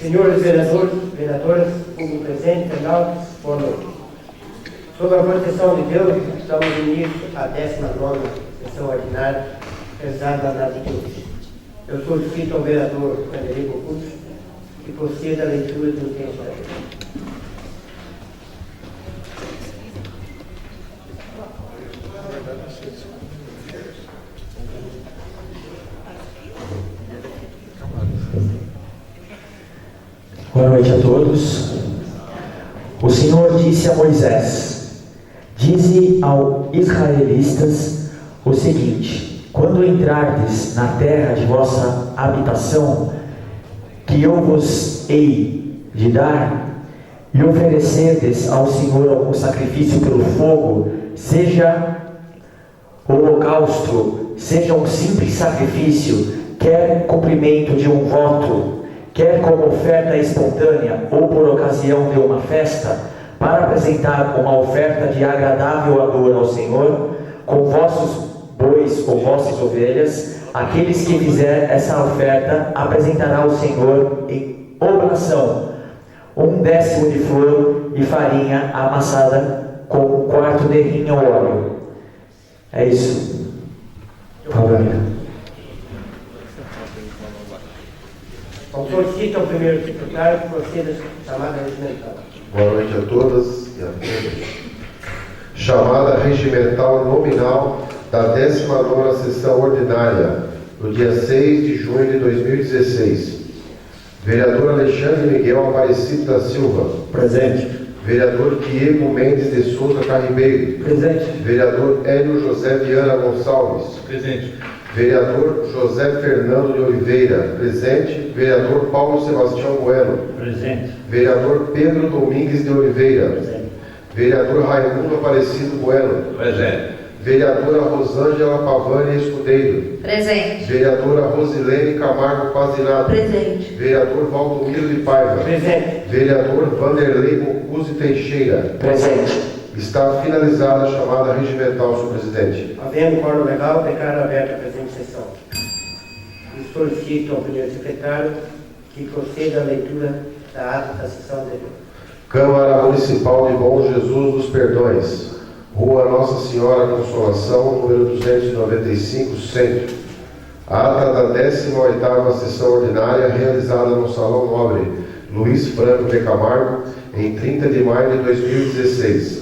Senhores vereadores, público presente, internautas, boa noite. Sob a proteção de Deus, estamos início à 19ª sessão ordinária, realizada na data de hoje. Eu solicito ao vereador Frederico Augusto que proceda a leitura do texto da lei. Boa noite a todos. O Senhor disse a Moisés: dize aos israelitas o seguinte: quando entrardes na terra de vossa habitação, que eu vos hei de dar, e oferecerdes ao Senhor algum sacrifício pelo fogo, seja holocausto, seja um simples sacrifício, quer cumprimento de um voto, quer como oferta espontânea ou por ocasião de uma festa, para apresentar uma oferta de agradável odor ao Senhor, com vossos bois ou vossas ovelhas, aqueles que fizer essa oferta apresentará ao Senhor em oblação 1/10 de flor e farinha amassada com 1/4 de rim ou óleo. É isso. Por favor. Então, solicito ao primeiro secretário que proceda à chamada regimental. Boa noite a todas e a todos. Chamada regimental nominal da 19ª sessão ordinária, no dia 6 de junho de 2016. Vereador Alexandre Miguel Aparecido da Silva. Presente. Vereador Diego Mendes de Souza Carribeiro. Presente. Vereador Hélio José Viana Gonçalves. Presente. Vereador José Fernando de Oliveira. Presente. Vereador Paulo Sebastião Bueno. Presente. Vereador Pedro Domingues de Oliveira. Presente. Vereador Raimundo Aparecido Bueno. Presente. Vereadora Rosângela Pavani Escudeiro. Presente. Vereadora Rosilene Camargo Pazinato. Presente. Vereador Valdomiro de Paiva. Presente. Vereador Vanderlei Mocuzzi Teixeira. Presente. Está finalizada a chamada regimental, senhor presidente. Havendo quórum legal, declaro aberta a presente sessão. E solicito ao primeiro secretário que proceda à leitura da ata da sessão de hoje. Câmara Municipal de Bom Jesus dos Perdões, Rua Nossa Senhora Consolação, número 295, Centro. Ata da 18ª sessão ordinária realizada no Salão Nobre Luiz Franco de Camargo, em 30 de maio de 2016.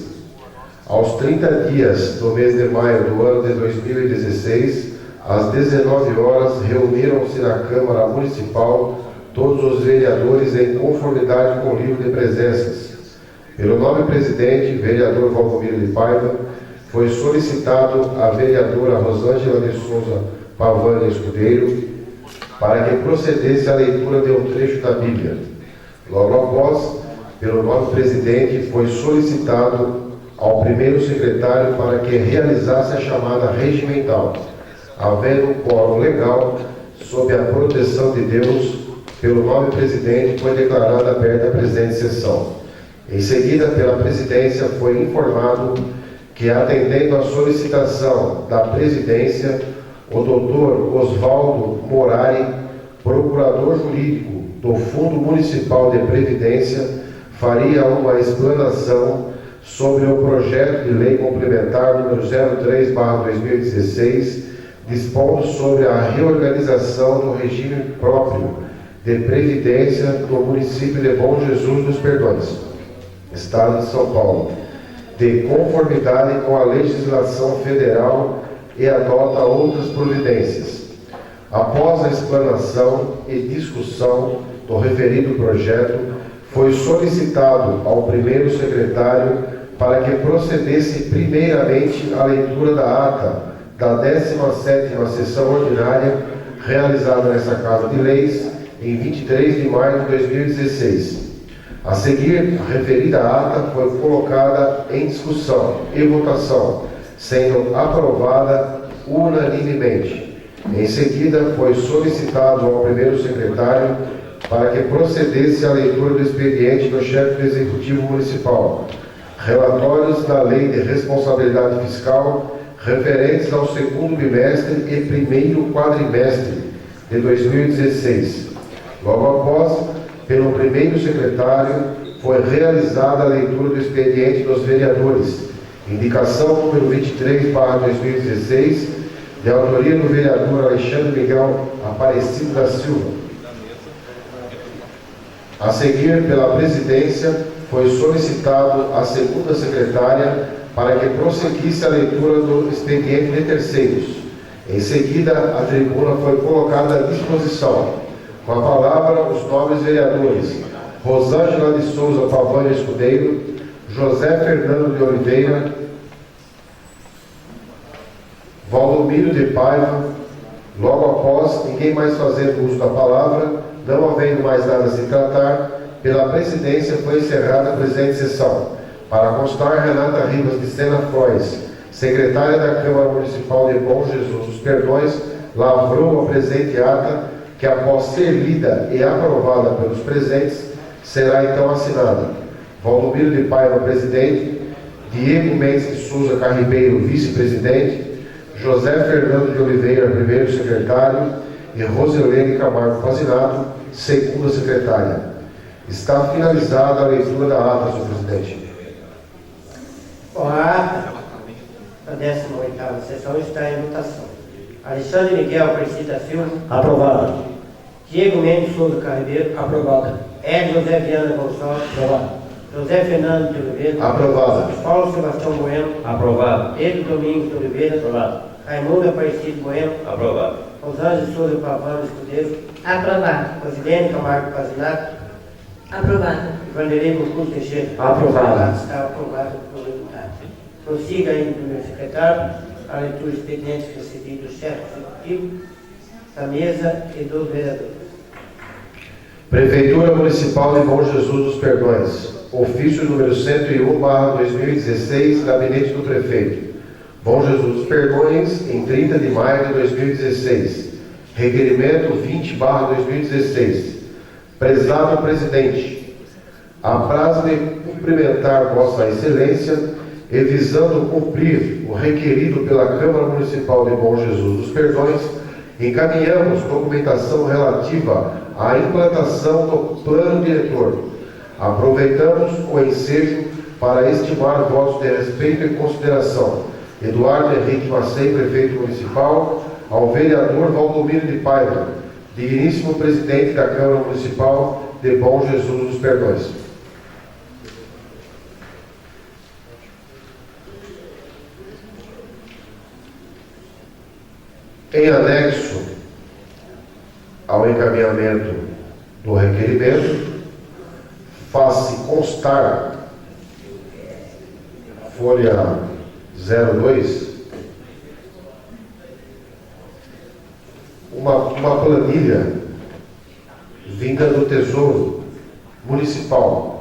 Aos 30 dias do mês de maio do ano de 2016, às 19 horas, reuniram-se na Câmara Municipal todos os vereadores em conformidade com o livro de presenças. Pelo nome presidente, vereador Valdomiro de Paiva, foi solicitado a vereadora Rosângela de Souza Pavani Escudeiro para que procedesse à leitura de um trecho da Bíblia. Logo após, pelo nome presidente, foi solicitado ao primeiro secretário para que realizasse a chamada regimental. Havendo um quórum legal, sob a proteção de Deus, pelo nome presidente, foi declarada aberta a presente sessão. Em seguida, pela presidência, foi informado que, atendendo à solicitação da presidência, o doutor Oswaldo Morari, procurador jurídico do Fundo Municipal de Previdência, faria uma explanação sobre o projeto de lei complementar número 03/2016, dispondo sobre a reorganização do regime próprio de previdência do município de Bom Jesus dos Perdões, Estado de São Paulo, de conformidade com a legislação federal e adota outras providências. Após a explanação e discussão do referido projeto, foi solicitado ao primeiro secretário para que procedesse primeiramente à leitura da ata da 17ª sessão ordinária realizada nessa Casa de Leis em 23 de maio de 2016. A seguir, a referida ata foi colocada em discussão e votação, sendo aprovada unanimemente. Em seguida, foi solicitado ao primeiro secretário para que procedesse à leitura do expediente do chefe do Executivo Municipal, relatórios da Lei de Responsabilidade Fiscal referentes ao segundo bimestre e primeiro quadrimestre de 2016. Logo após, pelo primeiro secretário, foi realizada a leitura do expediente dos vereadores. Indicação número 23/2016, de autoria do vereador Alexandre Miguel Aparecido da Silva. A seguir, pela presidência, foi solicitado a segunda secretária para que prosseguisse a leitura do expediente de terceiros. Em seguida, a tribuna foi colocada à disposição. Com a palavra, os nobres vereadores Rosângela de Souza Pavani Escudeiro, José Fernando de Oliveira, Valdomiro de Paiva. Logo após, ninguém mais fazendo uso da palavra, não havendo mais nada a se tratar, pela presidência foi encerrada a presente sessão. Para constar, Renata Ribas de Sena Frois, secretária da Câmara Municipal de Bom Jesus dos Perdões, lavrou a presente ata, que após ser lida e aprovada pelos presentes, será então assinada. Valdomiro de Paiva, presidente, Diego Mendes de Souza Carribeiro, vice-presidente, José Fernando de Oliveira, primeiro secretário, e Rosilene Camargo Fazinato, segunda secretária. Está finalizada a leitura da ata, senhor presidente. Com a ata da 18ª sessão está em votação. Alexandre Miguel Aparecido da Silva. Aprovado. Diego Mendes Souza Carribeiro. Aprovado. José Viana Gonçalves. Aprovado. José Fernando de Oliveira. Aprovado. Paulo Sebastião Bueno. Aprovado. Pedro Domingos de Oliveira. Aprovado. Raimundo Aparecido Bueno. Aprovado. Rosângela de Souza Pavani Escudeiro. Aprovado. Rosilene Camargo Fazinato. Aprovado. Vanderlei Bucus Teixeira. Aprovado. Está aprovado por unanimidade. Prossiga aí, primeiro secretário, a leitura dos expedientes recebidos do chefe executivo, da mesa e dos vereadores. Prefeitura Municipal de Bom Jesus dos Perdões. Ofício número 101/2016, Gabinete do Prefeito. Bom Jesus dos Perdões, em 30 de maio de 2016. Requerimento 20/2016. Prezado Presidente, apraz de cumprimentar Vossa Excelência e visando cumprir o requerido pela Câmara Municipal de Bom Jesus dos Perdões, encaminhamos documentação relativa à implantação do Plano Diretor. Aproveitamos o ensejo para estimar votos de respeito e consideração. Eduardo Henrique Macei, Prefeito Municipal, ao vereador Valdomiro de Paiva, digníssimo Presidente da Câmara Municipal de Bom Jesus dos Perdões. Em anexo ao encaminhamento do requerimento, faz-se constar, folha 02, uma planilha vinda do Tesouro Municipal.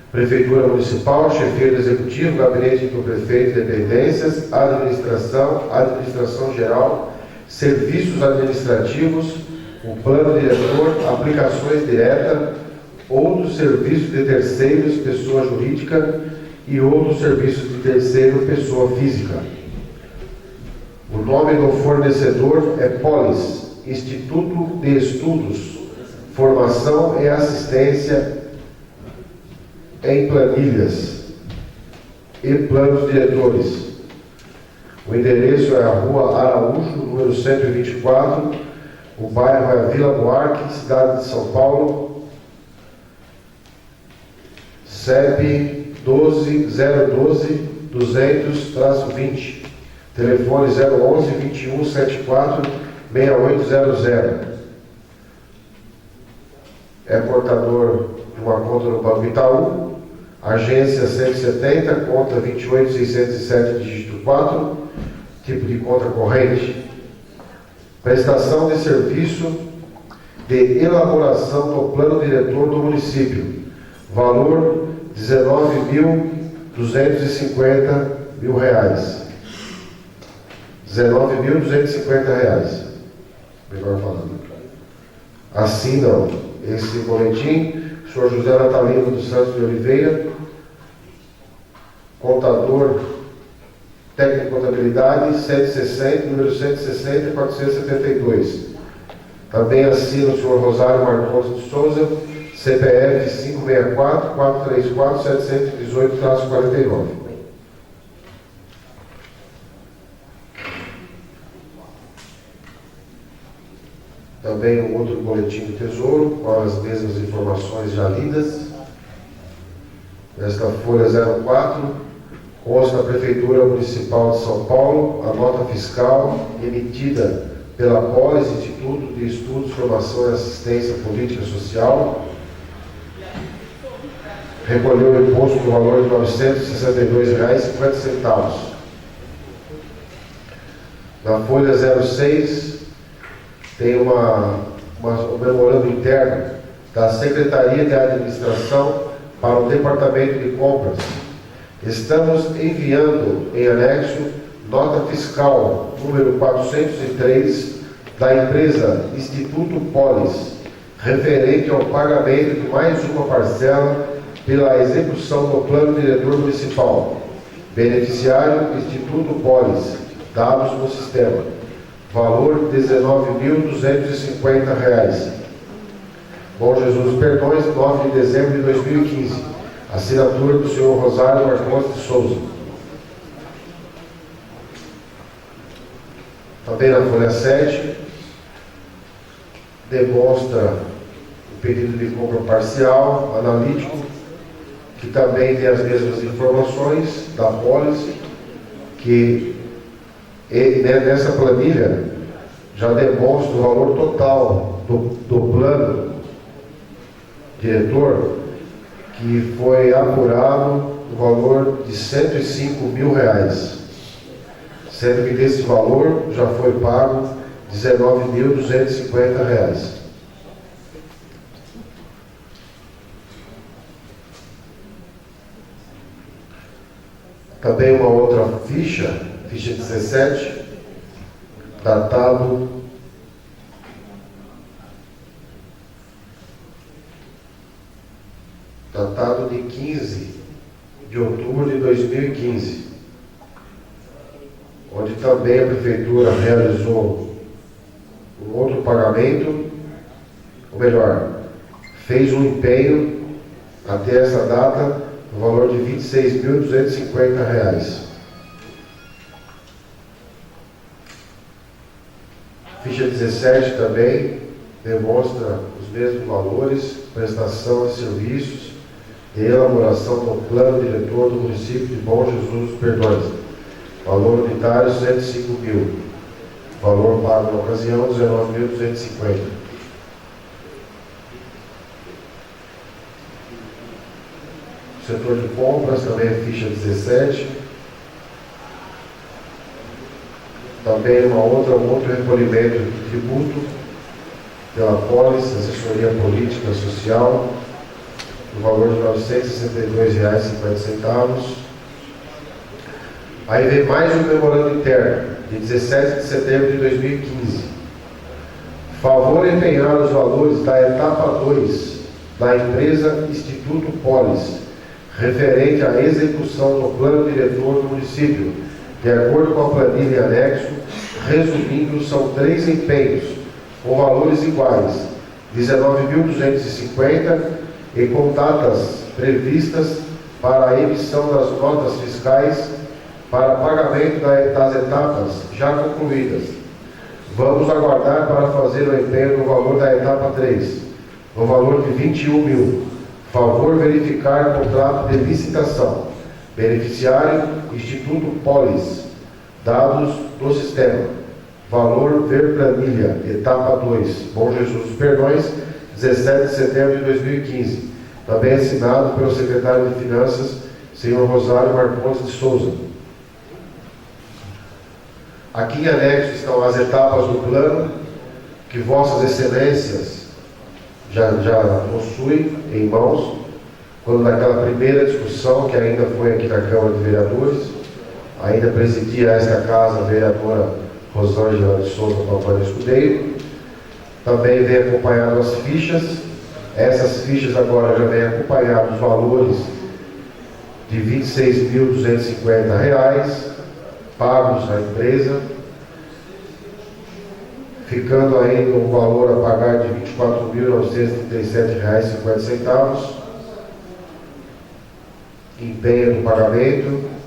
Prefeitura Municipal, Chefia do Executivo, Gabinete do Prefeito, Dependências, Administração Geral, Serviços Administrativos, o Plano Diretor, Aplicações Diretas, outros serviços de terceiros, pessoa jurídica, e outros serviços de terceiro, pessoa física. O nome do fornecedor é Polis, Instituto de Estudos, Formação e Assistência em Planilhas e Planos Diretores. O endereço é a Rua Araújo, número 124, o bairro é Vila Buarque, cidade de São Paulo, CEP 012-200-20, telefone 011-2174-6800. É portador de uma conta no Banco Itaú, agência 170, conta 28607, dígito 4, tipo de conta corrente. Prestação de serviço de elaboração do plano diretor do município. Valor R$19.250 mil. R$19.250. Melhor falando. Assinam esse boletim o senhor José Natalino dos Santos de Oliveira, contador, técnico de contabilidade, 160, número 160 e 472. Também assina o senhor Rosário Marcondes de Souza, CPF 564-434-718-49. Também um outro boletim do Tesouro, com as mesmas informações já lidas. Nesta folha 04, consta a Prefeitura Municipal de São Paulo a nota fiscal emitida pela Polis, Instituto de Estudos, Formação e Assistência Política e Social. Recolheu o imposto no valor de R$ 962,50. Na folha 06, tem um memorando interno da Secretaria de Administração para o Departamento de Compras. Estamos enviando em anexo nota fiscal número 403 da empresa Instituto Polis, referente ao pagamento de mais uma parcela pela execução do Plano Diretor Municipal. Beneficiário Instituto Polis, dados no sistema. Valor R$ 19.250. Bom Jesus dos Perdões, 9 de dezembro de 2015. Assinatura do senhor Rosário Marcondes de Souza. Também na folha 7, demonstra o pedido de compra parcial, analítico, que também tem as mesmas informações da pólice, que nessa planilha já demonstra o valor total do plano diretor, que foi apurado o valor de R$ 105 mil, sendo que desse valor já foi pago R$ 19.250. Também uma outra ficha 17, datado de 15 de outubro de 2015, onde também a Prefeitura realizou um outro pagamento, ou melhor, fez um empenho até essa data no valor de R$ 26.250. Ficha 17 também demonstra os mesmos valores, prestação de serviços e elaboração do plano diretor do município de Bom Jesus dos Perdões. Valor unitário R$ 105 mil. Valor pago na ocasião R$ 19.250. Setor de compras também é ficha 17. Também um outro recolhimento de tributo pela Polis, assessoria política social, no valor de R$ 962,50. Aí vem mais um memorando interno, de 17 de setembro de 2015. Favor empenhar os valores da etapa 2 da empresa Instituto Polis, referente à execução do plano diretor do município, de acordo com a planilha em anexo. Resumindo, são 3 empenhos, com valores iguais, R$ 19.250, e com datas previstas para a emissão das notas fiscais para pagamento das etapas já concluídas. Vamos aguardar para fazer o empenho no valor da etapa 3, no valor de R$ 21 mil. Favor verificar contrato de licitação. Beneficiário Instituto Polis, dados do sistema. Valor ver planilha, etapa 2, Bom Jesus dos Perdões, 17 de setembro de 2015. Também assinado pelo secretário de Finanças, senhor Rosário Marcondes de Souza. Aqui em anexo estão as etapas do plano, que vossas excelências já possuem em mãos, quando naquela primeira discussão, que ainda foi aqui na Câmara de Vereadores, ainda presidia esta casa a vereadora Rosângela de Souza Pampano Escudeiro. Também vem acompanhado as fichas. Essas fichas agora já vêm acompanhados os valores de R$ 26.250 pagos à empresa. ficando aí no valor a pagar de R$ 24.937,50. Empenho do pagamento.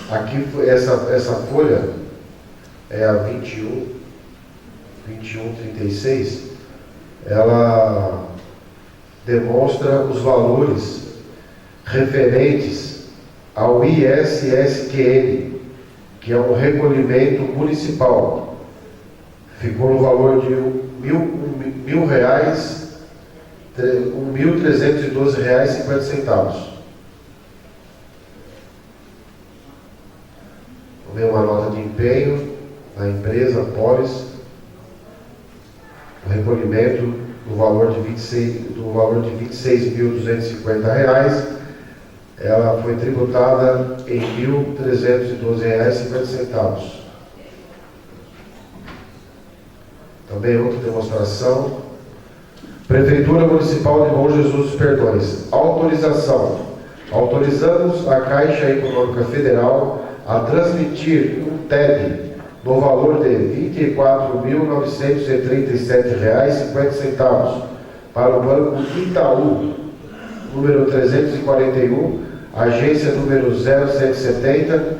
Aqui essa folha é a 2136. Ela demonstra os valores referentes ao ISSQN, que é um recolhimento municipal. Ficou no valor de R$1.312,50. Também uma nota de empenho da empresa Polis, o recolhimento do valor de R$ 26.250. Ela foi tributada em R$ 1.312,50. Também outra demonstração. Prefeitura Municipal de Bom Jesus dos Perdões. Autorização. Autorizamos a Caixa Econômica Federal a transmitir um TED no valor de R$ 24.937,50 para o Banco Itaú, número 341, agência número 0770,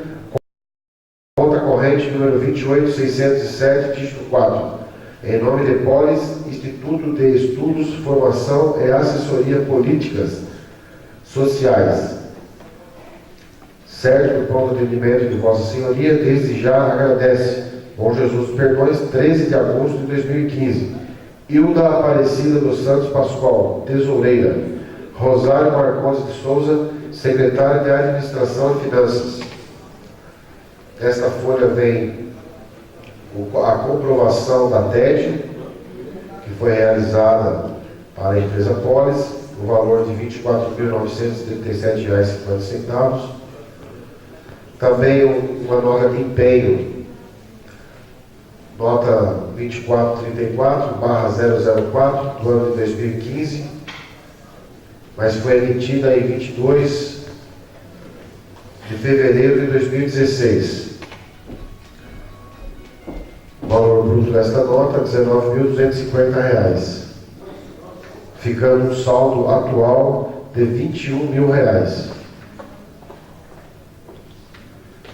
conta corrente número 28607, dígito 4, em nome de Polis, Instituto de Estudos, Formação e Assessoria Políticas Sociais. Certo, do pronto atendimento de Vossa Senhoria, desde já agradece. Bom Jesus dos Perdões, 13 de agosto de 2015. Hilda Aparecida dos Santos Pascoal, tesoureira. Rosário Marcondes de Souza, secretária de Administração e Finanças. Nesta folha vem a comprovação da TED, que foi realizada para a empresa Polis, no valor de R$ 24.937,50. Também uma nota de empenho, nota 2434/004 do ano de 2015, mas foi emitida em 22 de fevereiro de 2016. O valor bruto desta nota, R$ 19.250, ficando um saldo atual de R$ 21.000.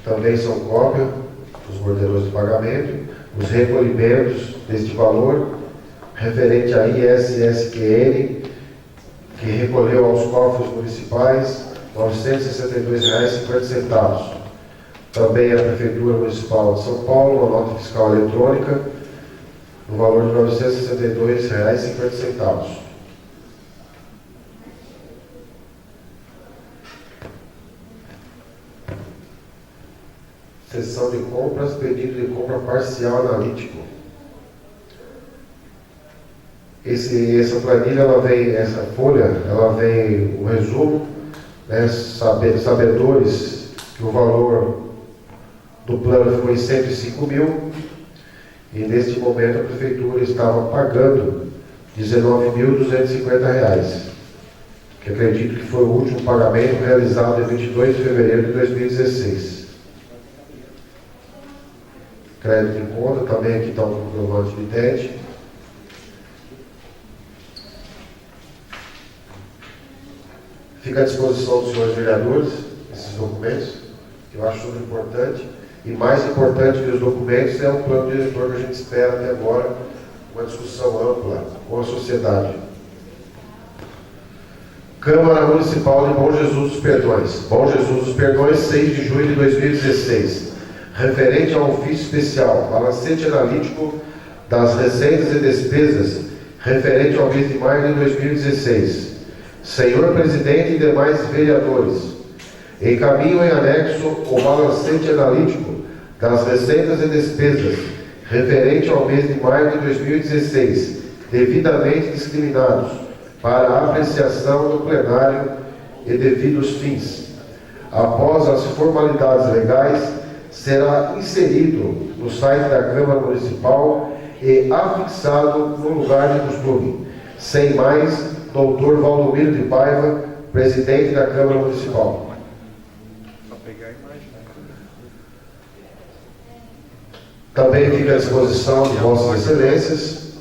Também são cópia dos borderos de pagamento, os recolhimentos deste valor, referente à ISSQN, que recolheu aos cofres municipais R$ 962,50. Também a Prefeitura Municipal de São Paulo, uma nota fiscal eletrônica, no valor de R$ 962,50. Seção de compras, pedido de compra parcial analítico. Essa planilha, essa folha, ela vem o resumo, né, sabedores que o valor do plano foi 105 mil, e neste momento a Prefeitura estava pagando R$ 19.250, que acredito que foi o último pagamento realizado em 22 de fevereiro de 2016. Crédito em conta, também aqui está um comprovante de TED. Fica à disposição dos senhores vereadores esses documentos, que eu acho super importante. E mais importante que os documentos é o plano diretor que a gente espera até agora, uma discussão ampla com a sociedade. Câmara Municipal de Bom Jesus dos Perdões. Bom Jesus dos Perdões, 6 de junho de 2016. Referente ao ofício especial, balancete analítico das receitas e despesas, referente ao mês de maio de 2016. Senhor Presidente e demais vereadores, encaminho em anexo o balancete analítico das receitas e despesas, referente ao mês de maio de 2016, devidamente discriminados, para apreciação do plenário e devidos fins. Após as formalidades legais, será inserido no site da Câmara Municipal e afixado no lugar de costume. Sem mais, Dr. Valdomiro de Paiva, presidente da Câmara Municipal. Também fica à disposição de Vossas Excelências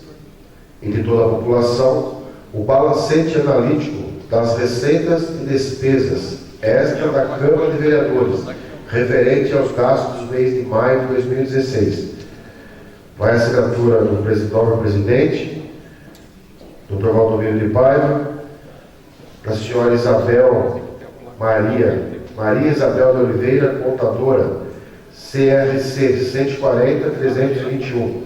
e de toda a população o balancete analítico das receitas e despesas extra da Câmara de Vereadores, referente aos gastos do mês de maio de 2016. Vai a assinatura do próprio presidente, Dr. Valdomiro de Paiva, da senhora Maria Isabel de Oliveira, contadora, CRC 140-321.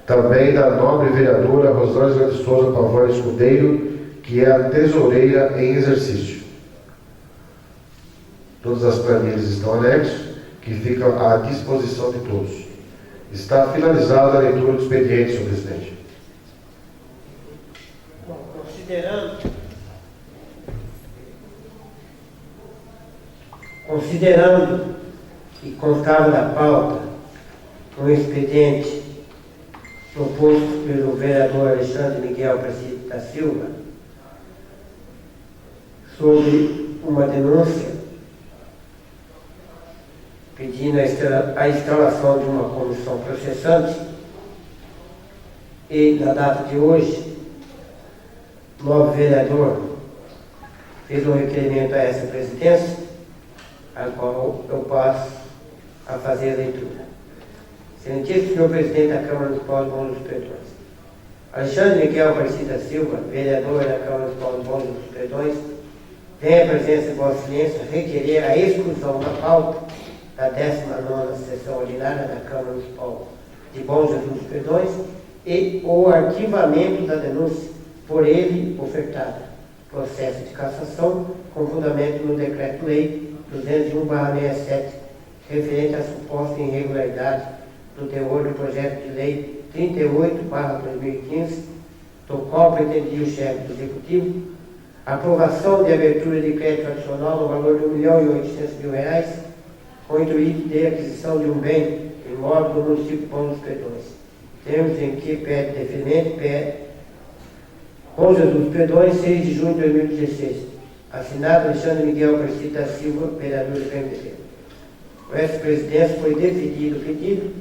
Também da nobre vereadora Rosângela de Souza Pavão Escudeiro, que é a tesoureira em exercício. Todas as planilhas estão anexas, que ficam à disposição de todos. Está finalizada a leitura do expediente, senhor presidente. Bom, considerando que constava da pauta um expediente proposto pelo vereador Alexandre Miguel Preciso da Silva sobre uma denúncia pedindo a instalação de uma comissão processante, e na data de hoje o novo vereador fez um requerimento a essa presidência, a qual eu passo a fazer a leitura. Excelentíssimo senhor presidente da Câmara Municipal de Bom Jesus Perdões, Alexandre Miguel Aparecido da Silva, vereador da Câmara Municipal de Bom Jesus Perdões, vem à presença de Vossa Excelência requerer a exclusão da pauta da 19ª sessão ordinária da Câmara Municipal de Bom Jesus Perdões e o arquivamento da denúncia por ele ofertada, processo de cassação com fundamento no Decreto-Lei 201/67, referente à suposta irregularidade do teor do projeto de lei 38/2015, do qual pretendia o chefe do Executivo aprovação de abertura de crédito adicional no valor de R$1.800.000, com o intuito de aquisição de um bem imóvel do município de Bom Jesus Perdões, termos em que pede deferimento, Bom Jesus Perdões, 6 de junho de 2016. Assinado Alexandre Miguel Aparecido da Silva, vereador do PMDB. Com essa presidência foi definido o pedido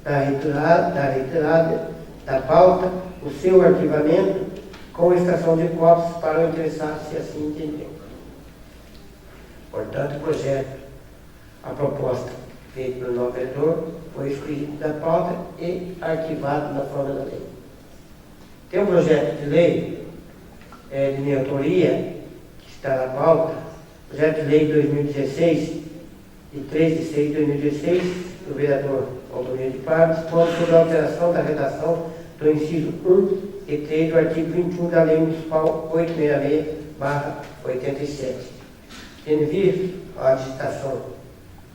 da retirada da pauta, o seu arquivamento com extração de cópias para o interessado, se assim entender. Portanto, o projeto, a proposta feita pelo novo vereador, foi excluído da pauta e arquivado na forma da lei. Tem um projeto de lei de minha autoria, que está na pauta, projeto de lei 2016, de 3 de 6 de 2016, do vereador Valdomiro de Paiva, dispondo sobre a alteração da redação do inciso 1 e 3 do artigo 21 da Lei Municipal 866/87. Tendo visto a digitação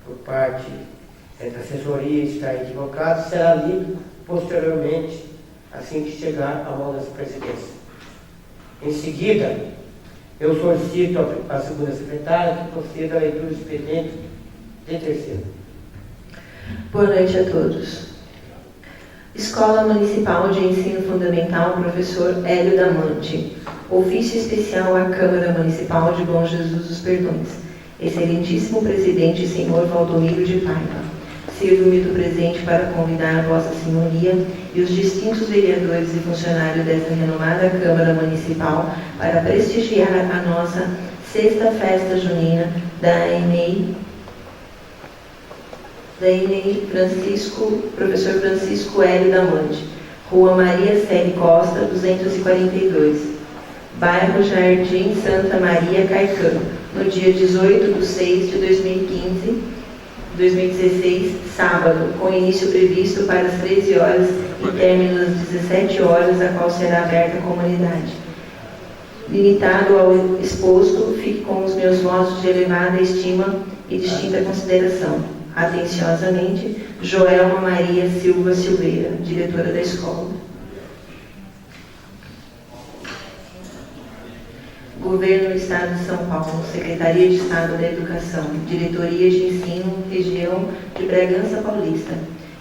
por parte da assessoria estar equivocada, será lido posteriormente, assim que chegar à mão dessa presidência. Em seguida, eu solicito à segunda secretária que proceda a leitura do expediente de terceiro. Boa noite a todos. Escola Municipal de Ensino Fundamental, professor Hélio Damante. Ofício especial à Câmara Municipal de Bom Jesus dos Perdões. Excelentíssimo presidente, senhor Valdomiro de Paiva. Sirvo-me do presente para convidar Vossa Senhoria e os distintos vereadores e funcionários desta renomada Câmara Municipal para prestigiar a nossa sexta festa junina da EMEI professor Francisco Hélio Damante, Rua Maria Celi Costa, 242, bairro Jardim Santa Maria Caetano, no dia 18 de 6 de 2016, sábado, com início previsto para as 13 horas e término às 17 horas, a qual será aberta à comunidade. Limitado ao exposto, fique com os meus votos de elevada estima e distinta consideração. Atenciosamente, Joelma Maria Silva Silveira, diretora da escola. Governo do Estado de São Paulo, Secretaria de Estado da Educação, Diretoria de Ensino, Região de Bragança Paulista,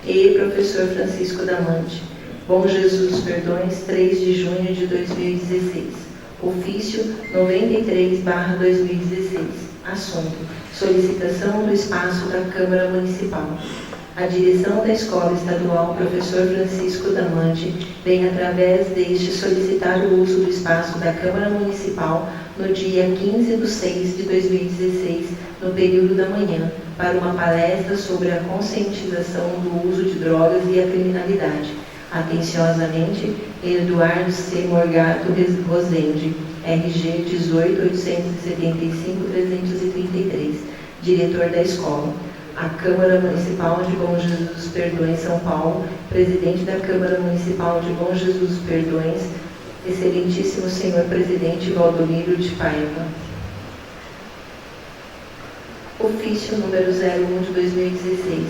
e professor Francisco Damante, Bom Jesus dos Perdões, 3 de junho de 2016. Ofício 93/2016. Assunto: Solicitação do espaço da Câmara Municipal. A direção da Escola Estadual Professor Francisco Damante vem, através deste, solicitar o uso do espaço da Câmara Municipal no dia 15/6/2016, no período da manhã, para uma palestra sobre a conscientização do uso de drogas e a criminalidade. Atenciosamente, Eduardo C. Morgato Rosende, RG 18.875.333, diretor da escola. A Câmara Municipal de Bom Jesus dos Perdões, São Paulo, presidente da Câmara Municipal de Bom Jesus dos Perdões, excelentíssimo senhor presidente Valdomiro de Paiva. Ofício número 01 de 2016.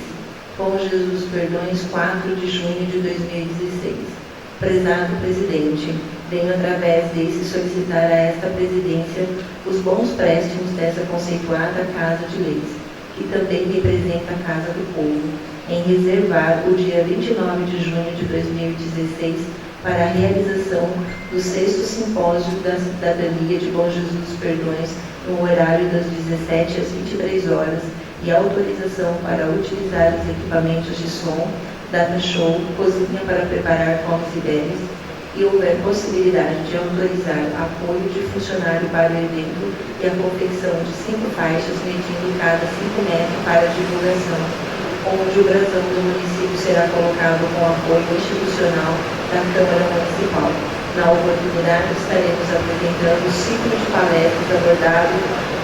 Bom Jesus dos Perdões, 4 de junho de 2016. Prezado presidente, venho através desse solicitar a esta presidência os bons préstimos dessa conceituada Casa de Leis, que também representa a Casa do Povo, em reservar o dia 29 de junho de 2016 para a realização do 6º Simpósio da Cidadania de Bom Jesus dos Perdões, no horário das 17 às 23 horas, e autorização para utilizar os equipamentos de som, data show, cozinha para preparar comes e bebes, e houver possibilidade de autorizar apoio de funcionário para o evento e a confecção de 5 faixas medindo cada 5 metros para divulgação, onde o brasão do município será colocado com apoio institucional da Câmara Municipal. Na oportunidade, estaremos apresentando o ciclo de palestras abordando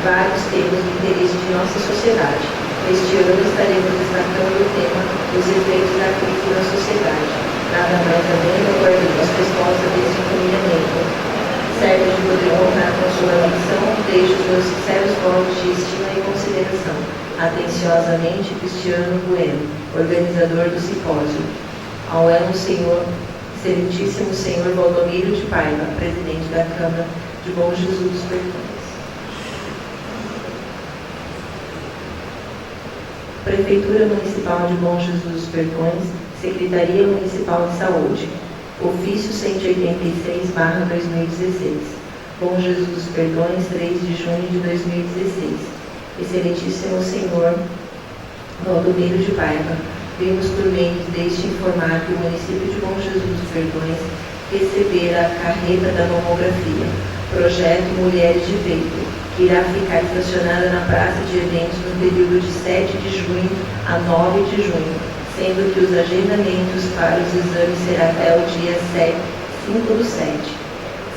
vários temas de interesse de nossa sociedade. Este ano estaremos destacando o tema dos efeitos da crise na sociedade. Nada mais além do aguardamos a resposta desse encaminhamento. Certo de poder contar com sua atenção, deixo os meus sinceros votos de estima e consideração. Atenciosamente, Cristiano Bueno, organizador do simpósio. Ao senhor, excelentíssimo senhor Valdomiro de Paiva, presidente da Câmara de Bom Jesus dos Perdões. Prefeitura Municipal de Bom Jesus dos Perdões, Secretaria Municipal de Saúde, ofício 186/2016, Bom Jesus dos Perdões, 3 de junho de 2016. Excelentíssimo senhor Valdomiro de Paiva, vimos por meio deste informar que o município de Bom Jesus dos Perdões recebera a carreta da mamografia, projeto Mulheres de Peito, que irá ficar estacionada na praça de eventos no período de 7 de junho a 9 de junho, sendo que os agendamentos para os exames será até o dia 5/7.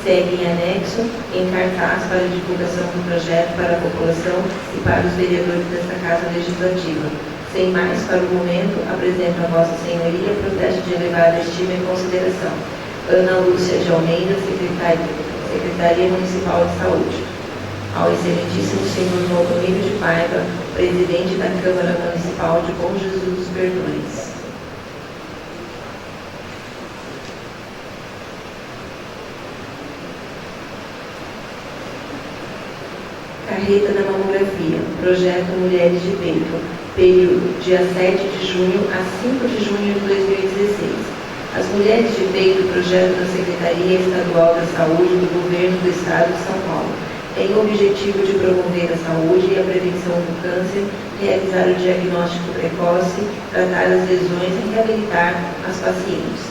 Segue em anexo, em cartaz para divulgação do projeto para a população e para os vereadores desta Casa Legislativa. Sem mais, para o momento, apresento a Vossa Senhoria protesto de elevada estima e consideração. Ana Lúcia de Almeida, Secretaria Municipal de Saúde. Ao excelentíssimo senhor Valdomiro de Paiva, presidente da Câmara Municipal de Bom Jesus dos Perdões. Carreta da mamografia, projeto Mulheres de Peito, período dia 7 de junho a 5 de junho de 2016. As Mulheres de Peito, projeto da Secretaria Estadual da Saúde do Governo do Estado de São Paulo, tem o objetivo de promover a saúde e a prevenção do câncer, realizar o diagnóstico precoce, tratar as lesões e reabilitar as pacientes.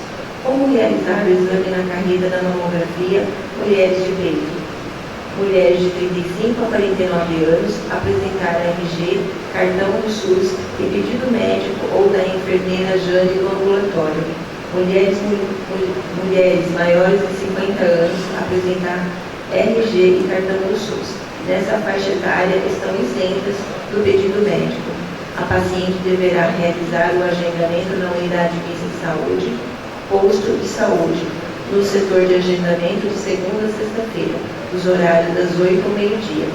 Como realizar o exame na carreta da mamografia Mulheres de Peito? Mulheres de 35 a 49 anos, apresentar RG, cartão do SUS e pedido médico ou da enfermeira Jane no ambulatório. Mulheres maiores de 50 anos, apresentar RG e cartão do SUS. Nessa faixa etária estão isentas do pedido médico. A paciente deverá realizar o agendamento na unidade mista de saúde, posto de saúde, no setor de agendamento de segunda a sexta-feira, os horários das 8 ao meio-dia,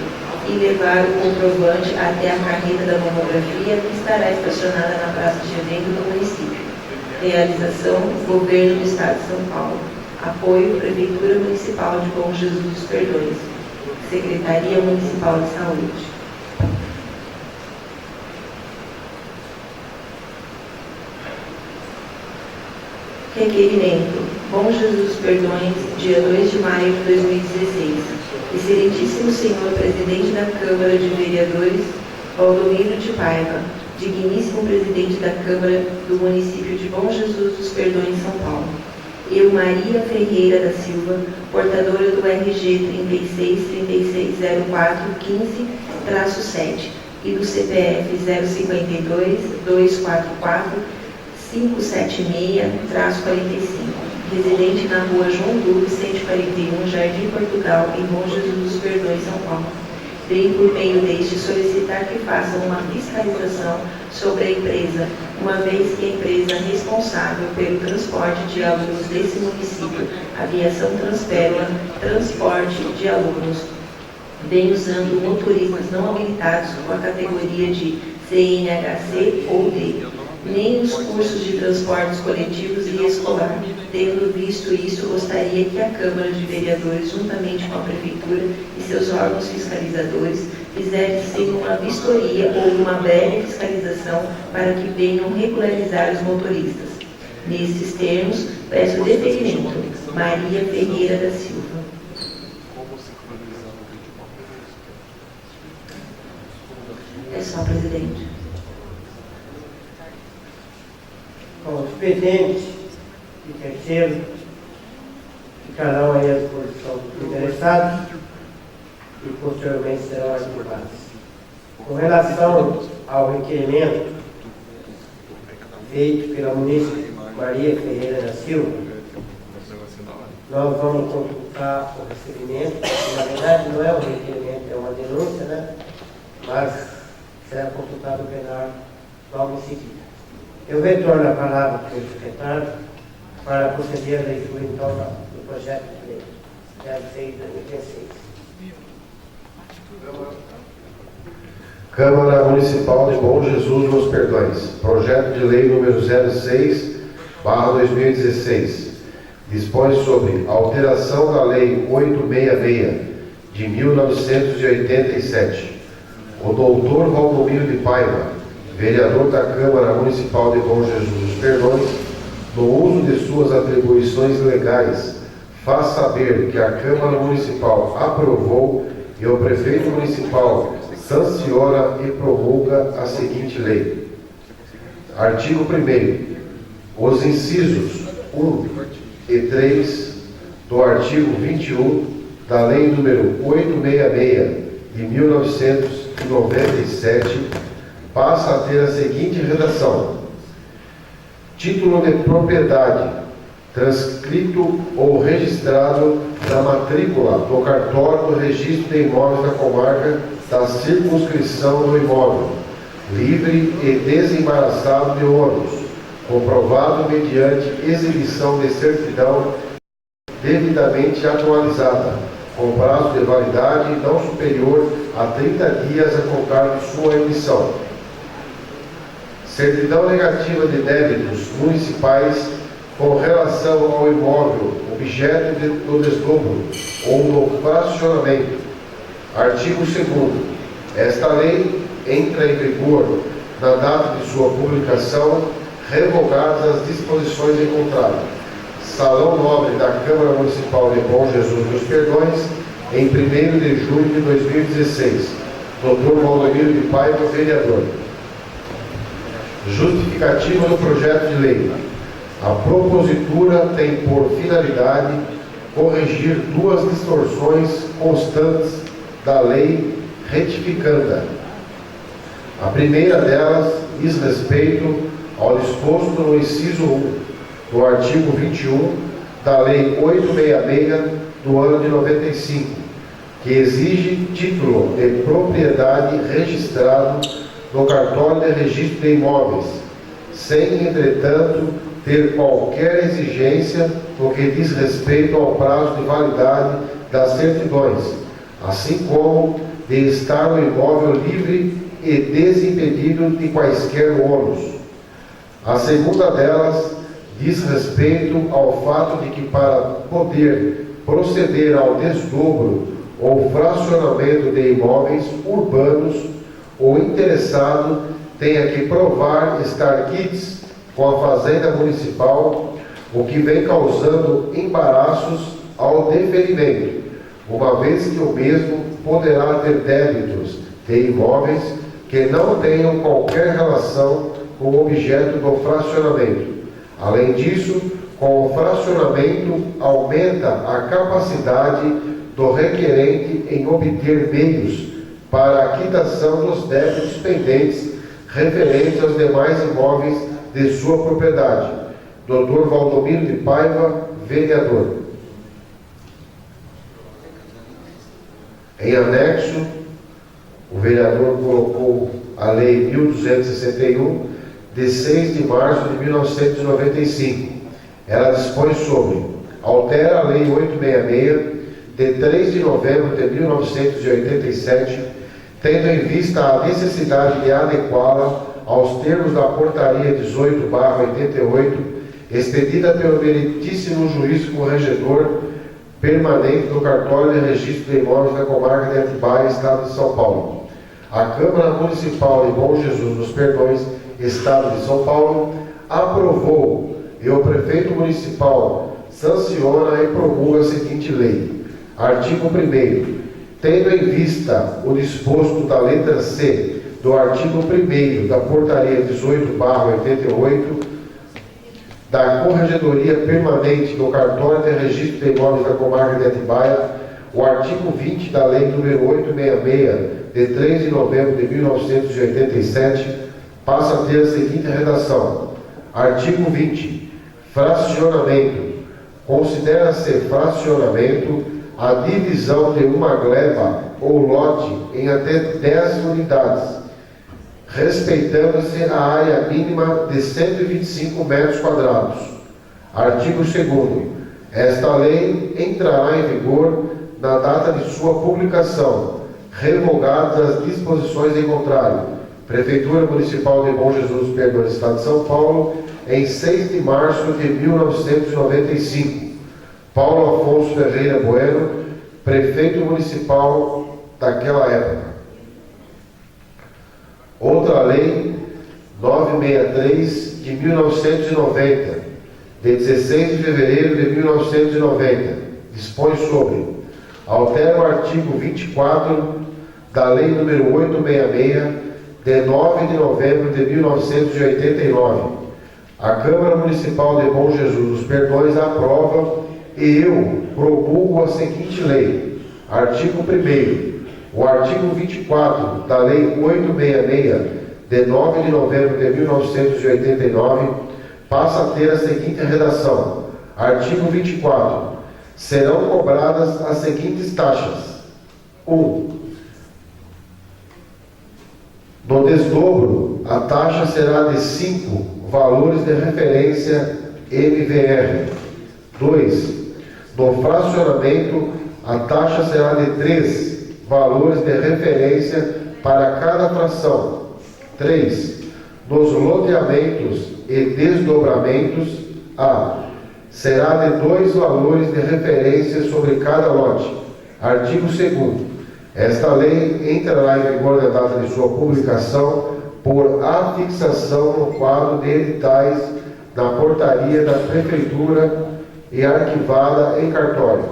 e levar o comprovante até a carreta da mamografia que estará estacionada na praça de evento do município. Realização, Governo do Estado de São Paulo. Apoio, Prefeitura Municipal de Bom Jesus dos Perdões. Secretaria Municipal de Saúde. Requerimento. Bom Jesus dos Perdões, dia 2 de maio de 2016. Excelentíssimo senhor presidente da Câmara de Vereadores Valdomiro de Paiva, digníssimo presidente da Câmara do município de Bom Jesus dos Perdões, São Paulo. Eu, Maria Ferreira da Silva, portadora do RG 36360415-7 e do CPF 052-244-576-45, residente na rua João Duro, 141, Jardim Portugal, em Bom Jesus dos Perdões, São Paulo. Venho por meio deste solicitar que façam uma fiscalização sobre a empresa, uma vez que a empresa responsável pelo transporte de alunos desse município, Aviação Transpérola, transporte de alunos, vem usando motoristas não habilitados com a categoria de CNHC ou D, nem os cursos de transportes coletivos e escolar. Tendo visto isso, gostaria que a Câmara de Vereadores, juntamente com a Prefeitura e seus órgãos fiscalizadores, fizessem uma vistoria ou uma breve fiscalização para que venham regularizar os motoristas. Nesses termos, peço deferimento. Maria Ferreira da Silva. É só, presidente. Com o expediente e terceiro, ficarão aí à disposição dos interessados e posteriormente serão arquivados. Com relação ao requerimento feito pela munícipe Maria Ferreira da Silva, nós vamos consultar o recebimento, que na verdade não é um requerimento, é uma denúncia, né? Mas será consultado o plenário logo em seguida. Eu retorno a palavra para o secretário para proceder à leitura então do projeto de lei 06/2016. Câmara Municipal de Bom Jesus dos Perdões, projeto de lei número 06/2016, dispõe sobre alteração da lei 866 de 1987. O doutor Valdomiro de Paiva, vereador da Câmara Municipal de Bom Jesus dos Perdões, no uso de suas atribuições legais, faz saber que a Câmara Municipal aprovou e o prefeito municipal sanciona e promulga a seguinte lei. Artigo 1º. Os incisos 1 e 3 do artigo 21 da Lei número 866 de 1997 passa a ter a seguinte redação: título de propriedade, transcrito ou registrado na matrícula do cartório do registro de imóveis da comarca da circunscrição do imóvel, livre e desembaraçado de ônus, comprovado mediante exibição de certidão devidamente atualizada, com prazo de validade não superior a 30 dias a contar de sua emissão. Certidão negativa de débitos municipais com relação ao imóvel, objeto do desdobro ou do fracionamento. Artigo 2º. Esta lei entra em vigor na data de sua publicação, revogadas as disposições em contrário. Salão Nobre da Câmara Municipal de Bom Jesus dos Perdões, em 1º de julho de 2016. Dr. Valdomiro de Paiva, vereador. Justificativa do projeto de lei. A propositura tem por finalidade corrigir duas distorções constantes da lei retificanda. A primeira delas diz respeito ao disposto no inciso 1 do artigo 21 da Lei 866 do ano de 95, que exige título de propriedade registrado no cartório de registro de imóveis, sem, entretanto, ter qualquer exigência no que diz respeito ao prazo de validade das certidões, assim como de estar o imóvel livre e desimpedido de quaisquer ônus. A segunda delas diz respeito ao fato de que, para poder proceder ao desdobro ou fracionamento de imóveis urbanos, o interessado tenha que provar estar quites com a Fazenda Municipal, o que vem causando embaraços ao deferimento, uma vez que o mesmo poderá ter débitos de imóveis que que não tenham qualquer relação com o objeto do fracionamento. Além disso, com o fracionamento aumenta a capacidade do requerente em obter meios para a quitação dos débitos pendentes referentes aos demais imóveis de sua propriedade. Dr. Valdomiro de Paiva, vereador. Em anexo, o vereador colocou a Lei 1261, de 6 de março de 1995. Ela dispõe sobre: altera a Lei 866, de 3 de novembro de 1987, tendo em vista a necessidade de adequá-la aos termos da Portaria 18/88, expedida pelo meritíssimo juiz corregedor permanente do Cartório de Registro de Imóveis da Comarca de Atibaia, Estado de São Paulo. A Câmara Municipal de Bom Jesus dos Perdões, Estado de São Paulo, aprovou e o Prefeito Municipal sanciona e promulga a seguinte lei. Artigo 1º. Tendo em vista o disposto da letra C do artigo 1º da Portaria 18/88 da Corregedoria Permanente do Cartório de Registro de Imóveis da Comarca de Atibaia, o artigo 20 da Lei nº 866, de 3 de novembro de 1987, passa a ter a seguinte redação. Artigo 20. Fracionamento. Considera-se fracionamento a divisão de uma gleba ou lote em até 10 unidades, respeitando-se a área mínima de 125 metros quadrados. Artigo 2º. Esta lei entrará em vigor na data de sua publicação, revogadas as disposições em contrário. Prefeitura Municipal de Bom Jesus dos Perdões, Estado de São Paulo, em 6 de março de 1995. Paulo Afonso Ferreira Bueno, prefeito municipal daquela época. Outra lei, 963, de 1990, de 16 de fevereiro de 1990, dispõe sobre: altera o artigo 24 da Lei nº 866, de 9 de novembro de 1989. A Câmara Municipal de Bom Jesus dos Perdões aprova e eu promulgo a seguinte lei. Artigo 1º. O artigo 24 da Lei 866, de 9 de novembro de 1989, passa a ter a seguinte redação. Artigo 24. Serão cobradas as seguintes taxas. 1. No desdobro, a taxa será de 5 valores de referência MVR. 2. No fracionamento, a taxa será de 3 valores de referência para cada fração. 3. Nos loteamentos e desdobramentos, será de 2 valores de referência sobre cada lote. Artigo 2º. Esta lei entrará em vigor na data de sua publicação por afixação no quadro de editais da portaria da Prefeitura e arquivada em cartório.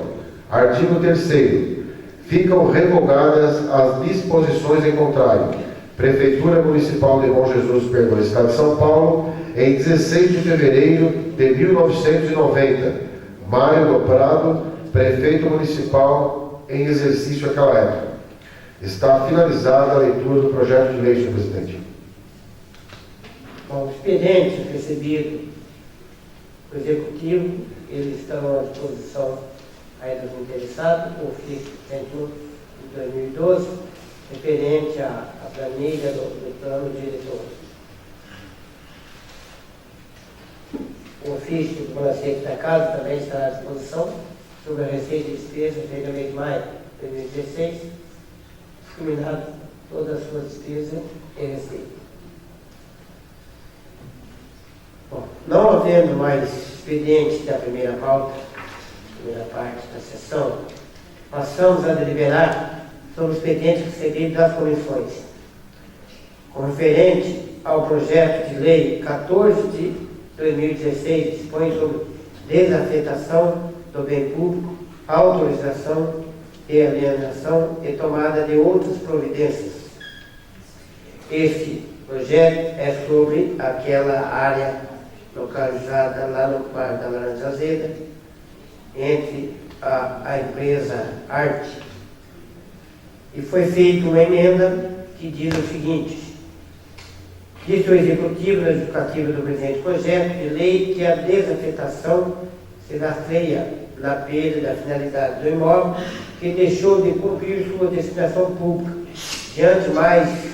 Artigo 3º. Ficam revogadas as disposições em contrário. Prefeitura Municipal de Bom Jesus dos Perdões, Estado de São Paulo, em 16 de fevereiro de 1990. Mário do Prado, Prefeito Municipal em exercício naquela época. Está finalizada a leitura do projeto de lei, senhor presidente. Bom, o expediente recebido do Executivo, eles estão à disposição aí dos interessados, o ofício 101 de 2012, referente à planilha do plano diretor. O ofício do Conselho da Casa também está à disposição sobre a receita e despesa desde o mês de maio de 2016, discriminado todas as suas despesas e receitas. Bom, não havendo mais expediente da primeira pauta, primeira parte da sessão, passamos a deliberar sobre o expediente recebido das comissões. Com referente ao projeto de lei 14 de 2016, dispõe sobre desafetação do bem público, autorização e alienação e tomada de outras providências. Esse projeto é sobre aquela área localizada lá no Parque da Laranja Azeda, entre a empresa Arte. E foi feita uma emenda que diz o seguinte: diz o Executivo Legislativo do presente projeto de lei que a desafetação se rastreia na perda da finalidade do imóvel que deixou de cumprir sua destinação pública. Diante mais